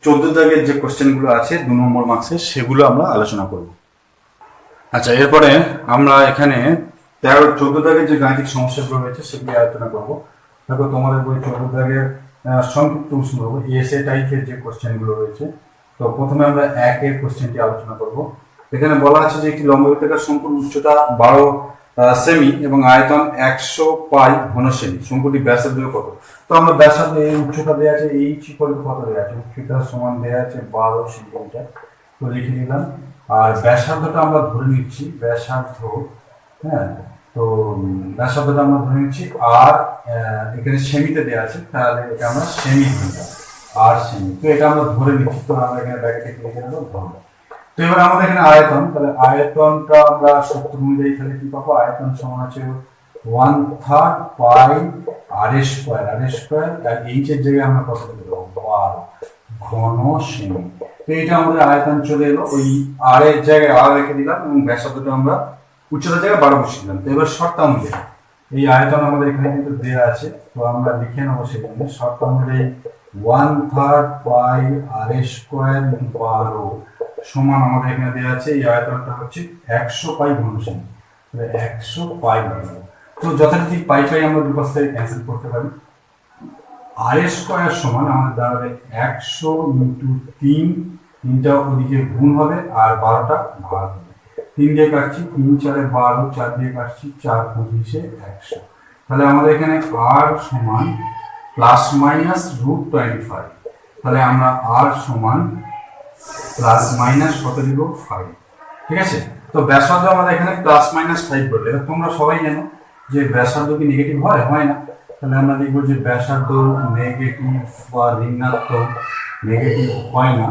14 দাগের যে কোশ্চেন গুলো আছে 2 নম্বর মার্কসের, সেগুলো আমরা আলোচনা করব। আচ্ছা, এরপরে আমরা এখানে 14 দাগের যে গাণিতিক সমস্যাগুলো রয়েছে সেগুলি আলোচনা করব। দেখো তোমাদের বই 14 দাগের সংক্ষিপ্ত উৎস হবো এসএ টাইপের যে কোশ্চেন গুলো রয়েছে। তো প্রথমে আমরা 1 এর কোশ্চেনটি আলোচনা করব। এখানে বলা আছে যে একটি লম্ববৃত্তাকার শঙ্কুর উচ্চতা 12 সেমি এবং আয়তন 100 পাই ঘন সেমি, শঙ্কুটি ব্যাসার্ধ কত। তো আমরা ব্যাসার্ধ, এই উচ্চতা দেওয়া আছে এইচ ইকুয়াল টু কত দেওয়া আছে, উচ্চতা সমান দেওয়া আছে 12 সেন্টিমিটার। তো লিখে নিলাম। আর ব্যাসার্ধটা আমরা ধরে নিচ্ছি, ব্যাসার্ধ, হ্যাঁ, তো ব্যাসার্ধটা আমরা ধরে নিচ্ছি আর এখানে সেমিতে দেওয়া আছে, তাহলে এটা আমরা সেমি ধরলাম, আর সেমি। তো এটা আমরা ধরে নিচ্ছি, তো আমরা এখানে ব্র্যাকেটে লিখে নেবো ধরলাম। তো এবার আমাদের এখানে আয়তন, তাহলে আয়তনটা আমরা সূত্র অনুযায়ী তাহলে কি পাবো, আয়তন সমান আছে 1/3 পাই আর স্কোয়ার, আর এইচ এর জায়গায় আমরা কত লিখে দেবো, 12 ঘন সেমি। তো এটা আমাদের আয়তন চলে এলো, ওই আর এর জায়গায় আর রেখে দিলাম এবং ব্যাসার্ধটা আমরা উচ্চতার জায়গায় 12 বসিয়ে দিলাম। তো এবার শর্ত অনুযায়ী এই আয়তন আমাদের এখানে কিন্তু দেওয়া আছে, তো আমরা লিখে নেবো সেখানে শর্ত অনুযায়ী 1/3 পাই আর স্কোয়ার 12 সমান আমাদের এখানে দেওয়া আছে এই আয়তনটা হচ্ছে 100 পাই ঘনসেমি। 100 পাই বানাবো, তো যথারীতি পাই পাই আমরা দুপাশ থেকে ক্যান্সেল করতে পারি। আর স্কোয়ার সমান আমাদের দাঁড়াবে 100 ইন্টু 3, 3টা ওদিকে গুণ হবে আর 12টা ভাগ হবে। 3 দিয়ে কাটছি, 3 4 12, 4 দিয়ে কাটছি 4 25 100। তাহলে আমাদের এখানে আর সমান প্লাস মাইনাস √25। তাহলে আমরা আর সমান প্লাস মাইনাস কত দিব 5। ঠিক আছে, তো ব্যাসার্ধ আমাদের এখানে প্লাস মাইনাস 5 বললে, এবার তোমরা সবাই জানো যে ব্যাসার্ধ কি নেগেটিভ হয়? হয় না। তাহলে আমরা লিখবো যে ব্যাসার্ধ নেগেটিভ বা ঋণাত্মক, নেগেটিভ হয় না,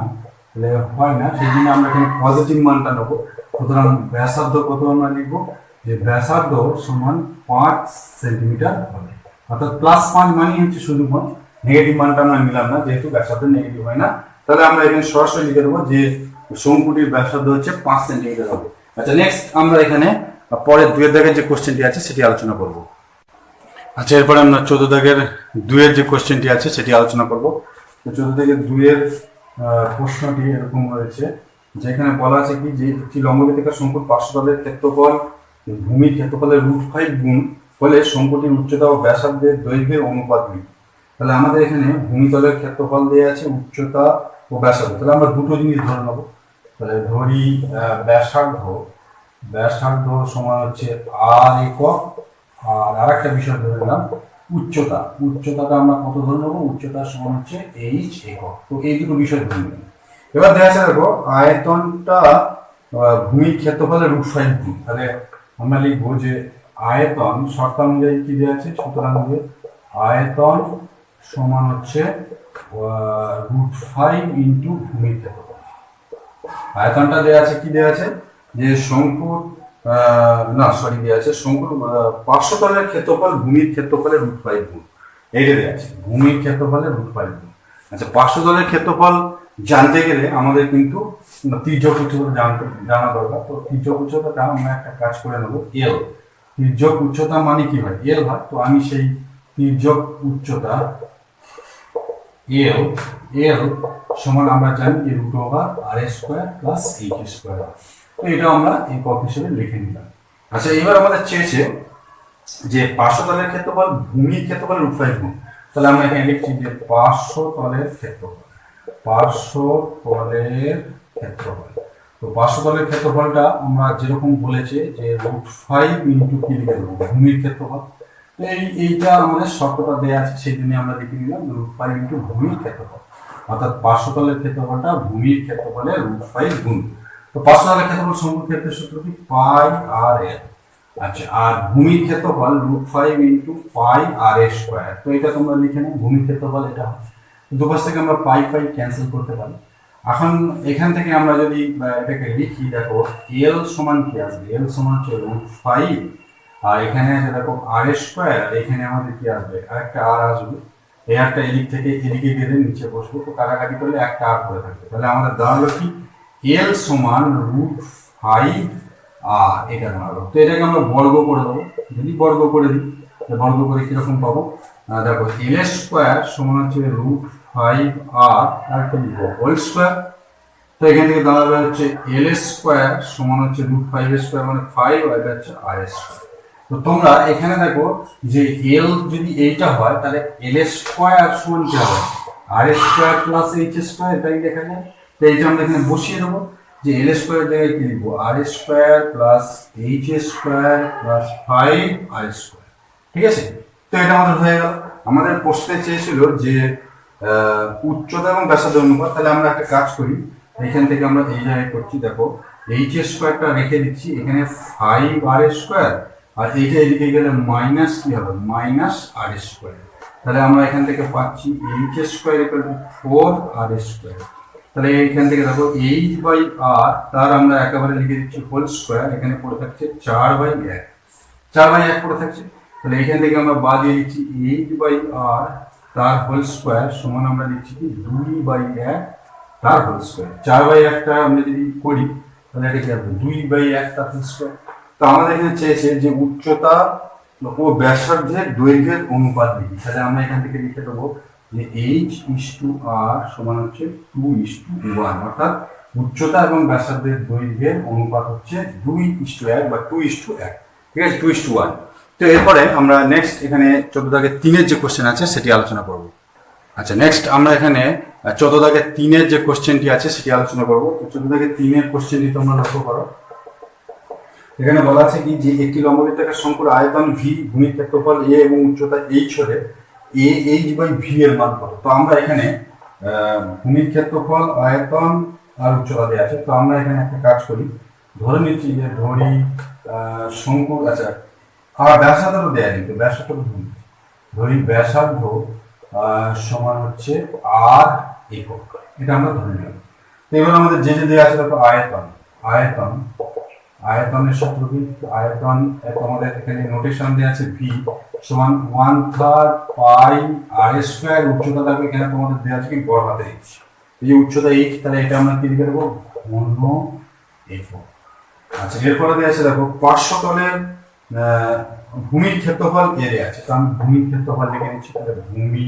তাহলে হয় না, সেই জন্য আমরা এখানে পজিটিভ মানটা নেবো। সুতরাং ব্যাসার্ধ কত আমরা লিখবো যে ব্যাসার্ধ সমান 5 সেন্টিমিটার হবে, অর্থাৎ +5 মানে হচ্ছে শুধু পয়েন্ট, নেগেটিভ মানটা আমরা নিলাম না যেহেতু ব্যাসার্ধ নেগেটিভ হয় না। তাহলে আমরা এখানে সরাসরি লিখে দেবো যে শঙ্কুটির ব্যাসার্ধ হচ্ছে 5 সেন্টিমিটার হবে। আচ্ছা, নেক্সট আমরা এখানে পরের 2 দাগের যে কোশ্চেনটি আছে সেটি আলোচনা করব। আচ্ছা, এরপরে আমরা 14 দাগের 2 যে কোশ্চেনটি আছে সেটি আলোচনা করব। তো 14 দাগের 2 প্রশ্নটি এরকম রয়েছে, যেখানে বলা আছে কি যে একটি লম্ববৃত্তাকার শঙ্কুর পার্শ্বতলের ক্ষেত্রফল ভূমির ক্ষেত্রফলের √5 গুণ হলে শঙ্কুটির উচ্চতা ও ব্যাসার্ধের দৈর্ঘ্যের অনুপাত নিই। তাহলে আমাদের এখানে ভূমিতলের ক্ষেত্রফল দেওয়া আছে, উচ্চতা ও ব্যাসার্ধ। তাহলে আমরা দুটো জিনিস ধরে নেবো। তাহলে ধরি ব্যাসার্ধ সমান হচ্ছে আর একক, আর আরেকটা বিষয় ধরে নিলাম উচ্চতাটা আমরা কত ধরে নেবো? উচ্চতা সমান হচ্ছে h একক। তো এই দুটো বিষয় ধরে নিলাম। এবার দেখা যাচ্ছে দেখো আয়তনটা ভূমির ক্ষেত্রফলের √5 গুণ। তাহলে আমরা লিখবো যে আয়তন শর্ত অনুযায়ী কি দেওয়া আছে? সুতরাং যে আয়তন সমান হচ্ছে √5 ইন্টু ভূমির ক্ষেত্রফল। আয়তনটা দেওয়া আছে, কি দেওয়া আছে যে শঙ্কুর দেওয়া আছে শঙ্কুর পার্শ্বতলের ক্ষেত্রফল ভূমির ক্ষেত্রফলের √5 গুণ। এইটা দেওয়া আছে ভূমির ক্ষেত্রফলের √5 গুণ। আচ্ছা, পার্শ্বতলের ক্ষেত্রফল জানতে গেলে আমাদের কিন্তু তির্যক উচ্চতা জানা দরকার। তো তির্যক উচ্চতাটা আমরা একটা কাজ করে নেবো, এল। তির্যক উচ্চতা মানে কি হয়? এল হয়। তো আমি সেই তির্যক উচ্চতা এল সমান আমরা জানি যে √r² প্লাস h²। তো এটা আমরা একক হিসেবে লিখে নিলাম। আচ্ছা, এবার আমাদের চেয়েছে যে পার্শ্বতলের ক্ষেত্রফল ভূমির ক্ষেত্রফলের √5 গুণ। তাহলে আমরা এখানে লিখছি যে পার্শ্বতলের ক্ষেত্রফল। তো পার্শ্বতলের ক্ষেত্রফলটা আমরা যেরকম বলেছে যে √5 ইন্টু কি লিখে দেবো? ভূমির ক্ষেত্রফল। তো এইটা আমাদের শর্তটা দেওয়া আছে, সেই জন্য আমরা লিখে নিলাম √5 ইন্টু ভূমির ক্ষেত্রফল, অর্থাৎ পার্শ্বতলের ক্ষেত্রফলটা ভূমির ক্ষেত্রফলের √5 গুণ। তো পার্শ্বতলের ক্ষেত্রফল শঙ্কুর ক্ষেত্রের সূত্র কি? পাই আর এল। আচ্ছা, আর ভূমির ক্ষেত্রফল √5 ইন্টু পাই আর স্কোয়ার। তো এটা তোমরা লিখে নাও, ভূমির ক্ষেত্রফল এটা। দুপাশ থেকে আমরা পাই ক্যান্সেল করতে পারি। এখন এখান থেকে আমরা যদি এটাকে লিখি, দেখো এল সমান কি আসবে? এল সমান হচ্ছে √5, আর এখানে আছে দেখো r², এখানে আমাদের কি আসবে? আরেকটা আর আসবে। এই একটা এদিক থেকে এদিকে গেলে নিচে বসবো, তো কাটাকাটি করলে একটা আর পড়ে থাকবে। তাহলে আমাদের দাঁড়ালো কি? এল সমান √5 আর এটা দাঁড়ালো। তো এটাকে আমরা বর্গ করে দেবো। যদি বর্গ করে দিই, বর্গ করে কিরকম পাবো? দেখো l² সমান হচ্ছে √5 আর কি লিখবো? হোল²। তো এখান থেকে দাঁড়াবে হচ্ছে l² সমান হচ্ছে √5² মানে 5, আর এটা হচ্ছে r²। তো তোমরা এখানে দেখো যে এল যদি এইটা হয় তাহলে l² সমান কি হবে? r² প্লাস h², এটাই দেখা যায়। তো এইটা আমরা এখানে বসিয়ে দেবো যে l² এর জায়গায় কি লিখবো? r² plus h² plus 5r²। ঠিক আছে, তো এটা আমাদের হয়ে গেল। আমাদের প্রশ্নে চেয়েছিল যে উচ্চতা এবং ব্যাসার্ধ অনুপাত। তাহলে আমরা একটা কাজ করি, এখান থেকে আমরা এই জায়গায় করছি, দেখো h² রেখে দিচ্ছি, এখানে 5r², আর এইটা এদিকে গেলে মাইনাস কি হবে? Minus r²। তাহলে আমরা এখান থেকে পাচ্ছি h² 4r²। তাহলে এইখান থেকে দেখো h/r, তার আমরা একেবারে লিখে দিচ্ছি হোল², এখানে পড়ে থাকছে 4/1, 4/1 পড়ে থাকছে। তাহলে এখান থেকে আমরা বাদ দিয়ে দিচ্ছি h/r তার হোল² সমান আমরা লিখছি কি 2/1 তার হোল স্কোয়ার। 4/1 আমরা যদি করি তাহলে এটা কি হবে 2/1 তার হোল স্কোয়ার। তো আমাদের এখানে চেয়েছে যে উচ্চতা ও ব্যাসার্ধের দৈর্ঘ্যের অনুপাত লিখি। তাহলে আমরা এখান থেকে লিখে দেবো যে h/r সমান হচ্ছে 2:1, অর্থাৎ উচ্চতা এবং ব্যাসার্ধের দৈর্ঘ্যের অনুপাত হচ্ছে 2:1 বা 2:1, ঠিক আছে, 2:1। তো এরপরে আমরা নেক্সট এখানে 14-3 যে কোশ্চেন আছে সেটি আলোচনা করব। আচ্ছা, নেক্সট আমরা এখানে 14-3 যে কোশ্চেনটি আছে সেটি আলোচনা করব। তো 14-3 কোশ্চেনটি তোমরা লক্ষ্য করো। এখানে বলা আছে কি যে একটি লম্ববৃত্তাকার শঙ্কুর আয়তন ভি, ভূমির ক্ষেত্রফল এ এবং উচ্চতা এইচ হলে এ এইচ বাই ভি এর মান কত। তো আমরা এখানে ভূমির ক্ষেত্রফল, আয়তন আর উচ্চতা দেওয়া আছে। তো আমরা এখানে একটা কাজ করি, ধরে নিচ্ছি যে ধরি শঙ্কুর, আচ্ছা, আর ব্যাসার্ধ দেওয়া কিন্তু ব্যাসার্ধ ধরি ব্যাসার্ধ সমান হচ্ছে আর একক, এটা আমরা ধরে নিলাম। তো এবার আমাদের যে যে দেওয়া আছে দেখো আয়তন, আয়তনের সূত্র কি, আয়তন আমাদের এখানে নোটেশন দেওয়া আছে ভি সমান 1/3 পাই আর স্কয়ার, উচ্চতা থাকবে এখানে তোমাদের দেওয়া আছে কি বড় হাতে এইচ, এই যে উচ্চতা এইচ, তাহলে এটা আমরা কি লিখে দেবো ঘন একক। আচ্ছা, এরপরে দেওয়া আছে দেখো পার্শ্বতলের ভূমির ক্ষেত্রফল এর আছে। তো আমি ভূমির ক্ষেত্রফল লিখে নিচ্ছি, তাহলে ভূমি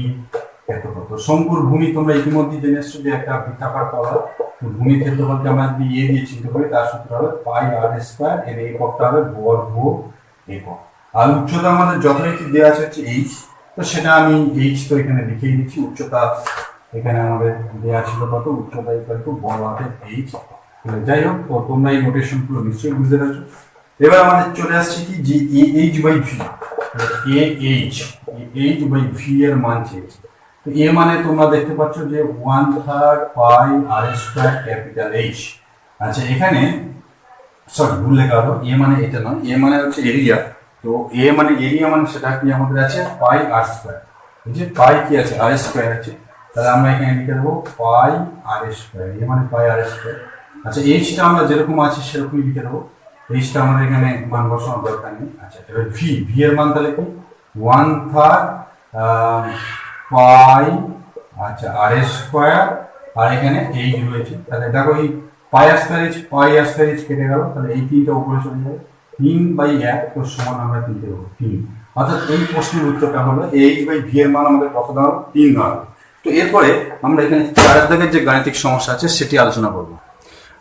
ক্ষেত্রফল। তো শঙ্কুর ভূমি তোমরা ইতিমধ্যে জেনে এসছো যে একটা বৃত্তাকার তল, ভূমির ক্ষেত্রফলকে আমরা যদি এ দিয়ে চিহ্নিত করি তার সূত্র হবে পাই আর স্কয়ার, এর এককটা হবে বর্গ একক। আর উচ্চতা আমাদের যথারীতি দেওয়া আছে হচ্ছে এইচ, তো সেটা আমি এইচ তো এখানে লিখেই দিচ্ছি। উচ্চতা এখানে আমাদের দেওয়া ছিল কত, উচ্চতা ইকুয়াল টু বড় হাতের এইচ। যাই হোক, তো তোমরা এই নোটেশন গুলো নিশ্চয়ই বুঝতে পারছো। এবার আমাদের চলে আসছে কি যে H by V, H by V এর মান চেয়েছে। তো এ মানে তোমরা দেখতে পাচ্ছ যে 1/3 পাই আর স্কয়ার ক্যাপিটাল এইচ। আচ্ছা, এখানে সরি ভুল লেখা হলো, এ মানে এটা নয়, এ মানে হচ্ছে এরিয়া। তো এ মানে এরিয়া মানে সেটা কি আমাদের আছে পাই আর স্কয়ার, এই যে পাই কি আছে আর স্কয়ার আছে, তাহলে আমরা এখানে লিখে দেবো পাই আর স্কয়ার, এ মানে পাই আর স্কয়ার। আচ্ছা, এইচটা আমরা যেরকম আছে সেরকমই লিখে দেবো, এইচটা আমাদের এখানে মান বসানোর দরকার নেই। আচ্ছা, এবার ভি, ভি এর মান তাহলে কি 1/3 পাই, আচ্ছা, আর স্কয়ার, আর এখানে এইচ রয়েছে। তাহলে দেখো এই পাই আর স্কয়ার এইচ কেটে গেল, তাহলে এই তিনটা উপরে চলে যাবে, 3/1 তো সমান আমরা 3 দেবো 3। অর্থাৎ এই প্রশ্নের উত্তরটা হলো এইচ বাই ভি এর মান আমাদের কত দাঁড়াবে 3 দাঁড়াবে। তো এরপরে আমরা এখানে 4 দাগের যে গাণিতিক সমস্যা আছে সেটি আলোচনা করবো।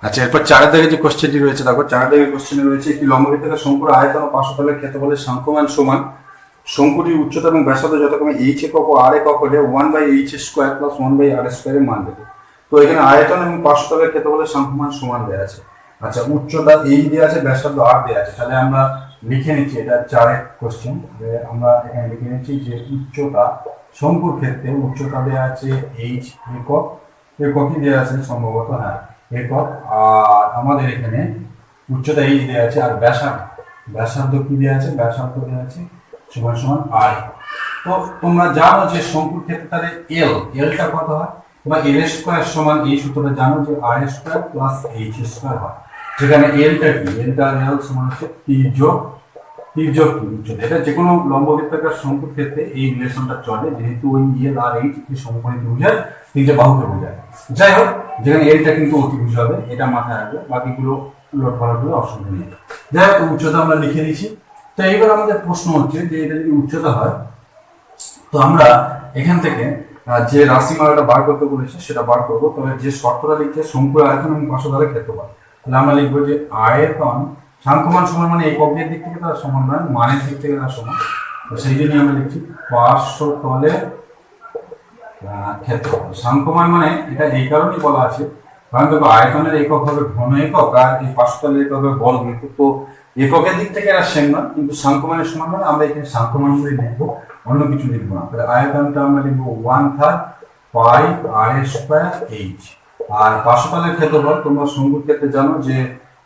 আচ্ছা, এরপর 4 দাগের যে কোশ্চেনটি রয়েছে দেখো, 4 দাগের কোশ্চেনে রয়েছে একটি লম্ববৃত্তাকার শঙ্কুর আয়তন ও পার্শ্বতলের ক্ষেত্রফলের সাংখ্যমান সমান শঙ্কুটির উচ্চতা এবং ব্যাসার্ধ যথাক্রমে এইচ একক ও আর একক হলে 1/h স্কয়ার প্লাস 1/r স্কয়ারের মান দেবে। তো এখানে আয়তন এবং পার্শ্বতলের ক্ষেত্রফলের সাংখ্যমান সমান দেওয়া আছে। আচ্ছা, উচ্চতা এইচ দেওয়া আছে, ব্যাসার্ধ আর দেওয়া আছে। তাহলে আমরা লিখে নিচ্ছি, এটা 4 কোশ্চেন, আমরা এখানে লিখে নিচ্ছি যে উচ্চতা শঙ্কুর ক্ষেত্রে উচ্চতা দেওয়া আছে এইচ একক, এককই দেওয়া আছে সম্ভবত, হ্যাঁ একক। আর আমাদের এখানে উচ্চতা এইচ দেওয়া আছে, আর ব্যাসার্ধ কি দেওয়া আছে, ব্যাসার্ধ দেওয়া আছে সমান সমান আর। তো তোমরা জানো যে শঙ্কুর ক্ষেত্রে তাহলে এলটা কত হয়, বা এল স্কয়ার সমান এই সূত্রটা জানো যে আর স্কয়ার প্লাস এইচ স্কয়ার হয়, যেখানে এলটা কি, এলটা এল সমান হচ্ছে তির্যক কি উচ্চতা। এটা যে কোনো লম্ববৃত্তাকার শঙ্কুর ক্ষেত্রে এই রিলেশনটা চলে, যেহেতু ওই এল আর এইচ সমকোণী ত্রিভুজের তিনটে বাহুকে বোঝায়। যাই হোক, যেখানে এলটা কিন্তু অতিভুজ হবে, এটা মাথায় রাখবে, বাকিগুলো লোড করার কোনো অসুবিধা নেই। যাই হোক, উচ্চতা আমরা লিখে দিয়েছি। তো এইবার আমাদের প্রশ্ন হচ্ছে যে এটা যদি উচ্চতা হয়, তো আমরা এখান থেকে যে রাশিমালাটা বার করতে বলেছে সেটা বার করবো। তবে যে শর্তটা লিখছে শঙ্কুর আয়তন এবং পার্শ্বতলের ক্ষেত্রফল, তাহলে আমরা লিখবো যে আয়তন সাংখ্যমান সমান মানে এককের দিক থেকে তার সমান নয়, মানের দিক থেকে তার সমান। তো সেই জন্যই আমরা লিখছি পার্শ্বতলের ক্ষেত্রফল। সাংখ্যমান মানে এটা এই কারণেই বলা আছে কারণ দেখো আয়তনের একক হবে ঘন একক, আর এই পার্শ্বতলের একক হবে বর্গ একক। তো এককের দিক থেকে এরা সেম নয়, কিন্তু সাংখ্যমানের সমান মানে আমরা এখানে সাংখ্যমান করে লিখবো, অন্য কিছু লিখবো না। তাহলে আয়তনটা আমরা লিখবো 1/3 পাই আর স্কয়ার এইচ। আর পার্শ্বতলের ক্ষেত্রফল তোমরা শঙ্কুর ক্ষেত্রে জানো যে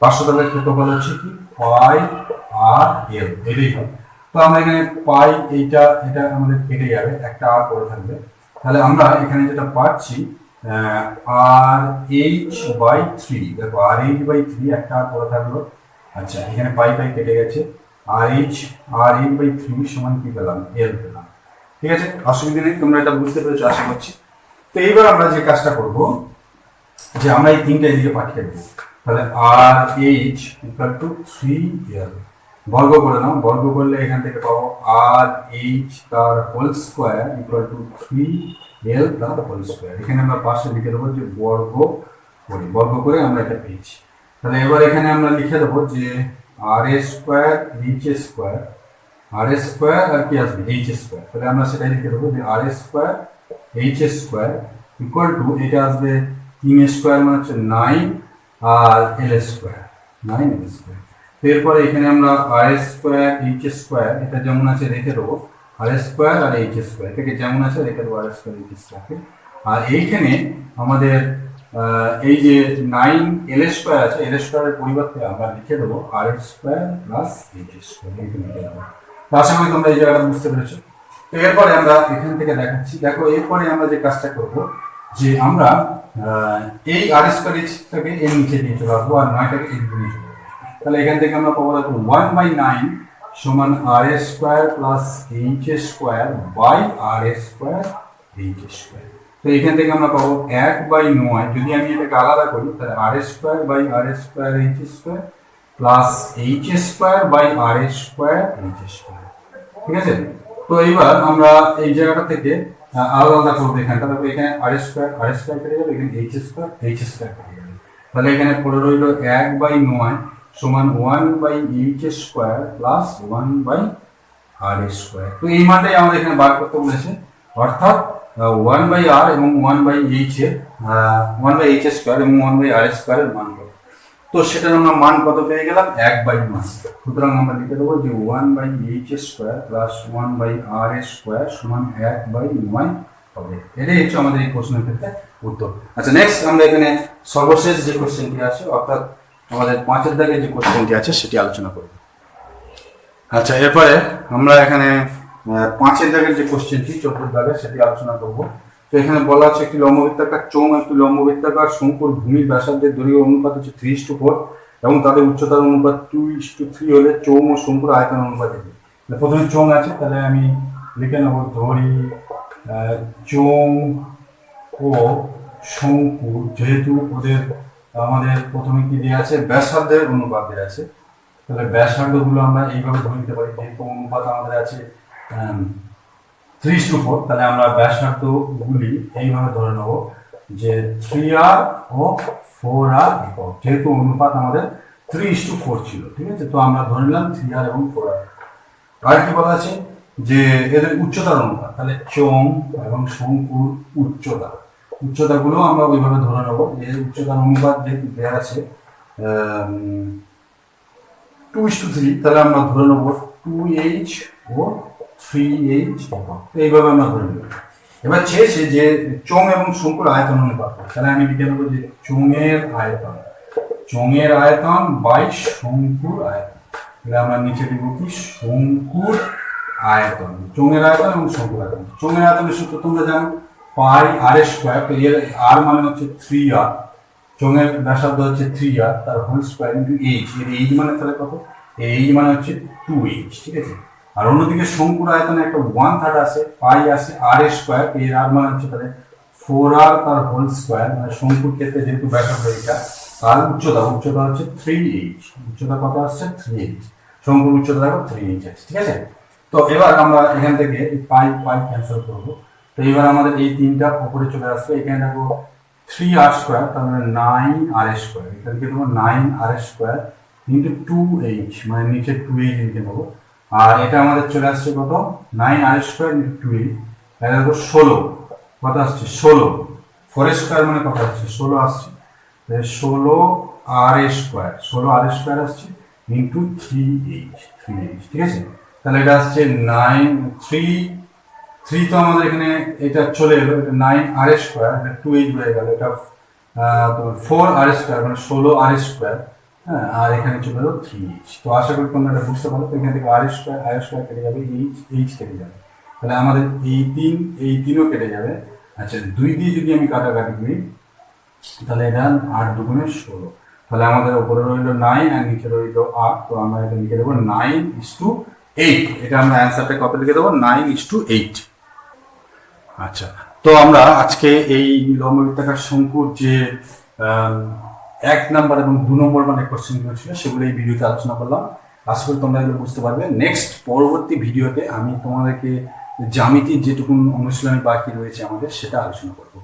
পার্শ্বতলের ক্ষেত্রফল হচ্ছে কি পাই আর এল, এটাই হবে। তো আমরা এখানে পাই, এটা আমাদের কেটে যাবে, একটা আর পড়ে থাকবে। তাহলে আমরা এখানে যেটা পাচ্ছি আর এইচ বাই 3, দেখো আর এইচ বাই 3 একটা আর পড়ে থাকলো। আচ্ছা, এখানে পাই কেটে গেছে, আর এইচ বাই 3 সমান কি পেলাম, এল পেলাম। ঠিক আছে, অসুবিধা নেই, তোমরা এটা বুঝতে পেরেছো আশা করছি। তো এইবার আমরা যে কাজটা করব, যে আমরা এই তিনটা এদিকে পাঠিয়ে দেবো। তাহলে আর এইচ ইকুয়াল টু 3l, বর্গ করে নাও, বর্গ করলে এখান থেকে পাবো আর এইচ তার whole square equal to 3l তার হোল স্কোয়ার। এখানে আমরা পাশে লিখে দেবো যে বর্গ করি, বর্গ করে আমরা এটা পেয়েছি। তাহলে এবার এখানে আমরা লিখে দেবো যে R A square H A square, R A square আর কি আসবে এইচ এ স্কোয়ার। তাহলে আমরা সেটাই লিখে দেবো যে R A square H A square equal to এটা আসবে 3 স্কোয়ার মানে হচ্ছে 9 আর এল স্কোয়ার 9l স্কোয়ার। এরপরে এখানে আমরা আর স্কোয়ার এইচ স্কোয়ার এটা যেমন আছে রেখে দেবো, আর স্কোয়ার আর এইচ স্কোয়ার এটাকে যেমন আছে রেখে দেবো আর স্কোয়ার এইচ স্কোয়ারকে। আর এইখানে আমাদের এই যে 9l স্কোয়ার আছে, এল স্কোয়ারের পরিবর্তে আমরা লিখে দেবো আর স্কোয়ার প্লাস এইচ স্কোয়ার, এইটা লিখে দেবো। আশা করি তোমরা এই জায়গাটা বুঝতে পেরেছো। তো এরপরে আমরা এখান থেকে দেখাচ্ছি, দেখো এরপরে আমরা যে কাজটা করব যে আমরা এই আর স্কোয়ার এইচটাকে এর নিচে নিয়ে চলে আসবো আর 9টাকে এর নিচে চলে আসবো। তাহলে এখান থেকে আমরা পাবো দেখো 1/9 সমান R square plus H square by R square H square. তো এখান থেকে আমরা পাবো 1/9, যদি আমি এটাকে আলাদা করি তাহলে R square by R square H square plus H square by R square H square. ঠিক আছে, তো এইবার আমরা এই জায়গাটা থেকে আলাদা আলাদা করবো। এখানটা দেখো এখানে আর স্কোয়ার কেটে যাবে, এখানে এইচ স্কোয়ার কেটে যাবে। তাহলে এখানে পড়ে রইল 1/9 সমান 1/এইচ স্কোয়ার প্লাস 1/আর স্কোয়ার। তো এই মানটাই আমাদের এখানে বার করতে বলেছে, অর্থাৎ 1/r এবং 1/এইচ এর 1/এইচ স্কোয়ার এবং 1/আর স্কোয়ারের মান কত। তো সেটার আমরা মান কত পেয়ে গেলাম 1/9। সুতরাং আমরা লিখে দেবো যে 1/এইচ স্কোয়ার প্লাস 1/আর স্কোয়ার সমান 1/9 হবে। এটাই হচ্ছে আমাদের এই প্রশ্নের ক্ষেত্রে উত্তর। আচ্ছা, নেক্সট আমরা এখানে সর্বশেষ যে কোশ্চেনটি আছে অর্থাৎ আমাদের 5 দাগের যে কোশ্চেনটি আছে সেটি আলোচনা করব। আচ্ছা, এরপরে আমরা এখানে 5 দাগের যে কোশ্চেনটি 14 দাগের সেটি আলোচনা করব। তো এখানে বলা আছে একটি লম্ববৃত্তাকার চোঙ একটি লম্ববৃত্তাকার শঙ্কুর ভূমির ব্যাসার্ধের দৈর্ঘ্য অনুপাত হচ্ছে 3:4 এবং তাদের উচ্চতার অনুপাত 2:3 হলে চোঙ ও শঙ্কুর আয়তন অনুপাত হবে। প্রথমে চোঙ আছে, তাহলে আমি লিখে নেব ধরি চোঙ ও শঙ্কু, যেহেতু ওদের আমাদের প্রথমে কি দেওয়া আছে ব্যাসার্ধের অনুপাত দেওয়া আছে, তাহলে ব্যাসার্ধগুলো আমরা এইভাবে ধরে নিতে পারি। যেহেতু অনুপাত আমাদের আছে 3:4, তাহলে আমরা ব্যাসার্ধ গুলি এইভাবে ধরে নেব যে 3r ও 4r একক, যেহেতু অনুপাত আমাদের 3:4 ছিল। ঠিক আছে, তো আমরা ধরে নিলাম 3r এবং 4r। আর কি বলা আছে যে এদের উচ্চতার অনুপাত, তাহলে চোঙ এবং শঙ্কুর উচ্চতাগুলো আমরা ওইভাবে ধরে নেব যে উচ্চতার অনুপাত যেহেতু দেওয়া আছে 2:3, তাহলে আমরা ধরে নেব 2h ও 3h একক, এইভাবে আমরা ধরে নেব। এবার চেয়েছে যে চোঙ এবং শঙ্কুর আয়তন অনুপাত, তাহলে আমি লিখে নেবো যে চোঙের আয়তন বাই শঙ্কুর আয়তন। তাহলে আমরা নিচে লিখব কি শঙ্কুর আয়তন, চোঙের আয়তন এবং শঙ্কুর আয়তন। চোঙের আয়তনের সূত্র তোমরা জানো পাই আর স্কোয়ার, তো এর আর মানে হচ্ছে 3r, চোঙের ব্যাসার্ধ হচ্ছে 3r তার হোল স্কোয়ার ইন্টু এইচ, এর এইচ মানে তাহলে কত, এইচ মানে হচ্ছে 2h। ঠিক আছে, আর অন্যদিকে শঙ্কুর আয়তনে একটা 1/3 আছে, পাই আছে আর স্কোয়ার, এর আর মানে হচ্ছে তাহলে 4r তার হোল স্কোয়ার, মানে শঙ্কুর ক্ষেত্রে যেহেতু ব্যাসার্ধ এটা, আর উচ্চতা হচ্ছে 3h, উচ্চতা কত আসছে 3h, শঙ্কুর উচ্চতা দেখো 3h আছে। ঠিক আছে, তো এবার আমরা এখান থেকে পাই ক্যান্সেল করবো। তো এবার আমাদের এই তিনটা উপরে চলে আসবে, এখানে দেখো 3r স্কোয়ার, তার মানে 9r স্কোয়ার, এটা লিখে দেবো 9r স্কোয়ার ইন্টু 2h, মানে নিচে 2h লিখে নেবো। আর এটা আমাদের চলে আসছে কত 9r স্কোয়ার ইন্টু 2h, এটা দেখো 16, কত আসছে 16, 4 স্কোয়ার মানে কত আসছে 16 আসছে, 16r স্কোয়ার আসছে ইন্টু 3h। ঠিক আছে, তাহলে এটা আসছে 3 তো আমাদের এখানে এটা চলে এলো, এটা 9r স্কোয়ার, এটা 2h হয়ে গেল, এটা 4r স্কোয়ার মানে 16r স্কোয়ার, হ্যাঁ, আর এখানে চলে এলো 3h। তো আশা করি তোমরা এটা বুঝতে পারো। তো এখান থেকে r স্কোয়ার কেটে যাবে, h কেটে যাবে, তাহলে আমাদের এই 3ও কেটে যাবে। আচ্ছা, 2 দিয়ে যদি আমি কাটাকাটি করি তাহলে এটা 8 দুগুণে 16, তাহলে আমাদের উপরে রইল 9 আর নিচে রইল 8, তো আমরা এটা লিখে দেবো 9:8। এটা আমরা অ্যান্সারটা কত লিখে দেবো 9:8। আচ্ছা, তো আমরা আজকে এই লম্ববৃত্তাকার শঙ্কুর যে আম, 1 নাম্বার এবং 2 নম্বর মানে কোশ্চেনগুলো ছিল সেগুলো এই ভিডিওতে আলোচনা করলাম। আশা করি তোমরা এগুলো বুঝতে পারবে। নেক্সট পরবর্তী ভিডিওতে আমি তোমাদেরকে জ্যামিতির যেটুকুন অনুশীলনী বাকি রয়েছে আমাদের সেটা আলোচনা করবো।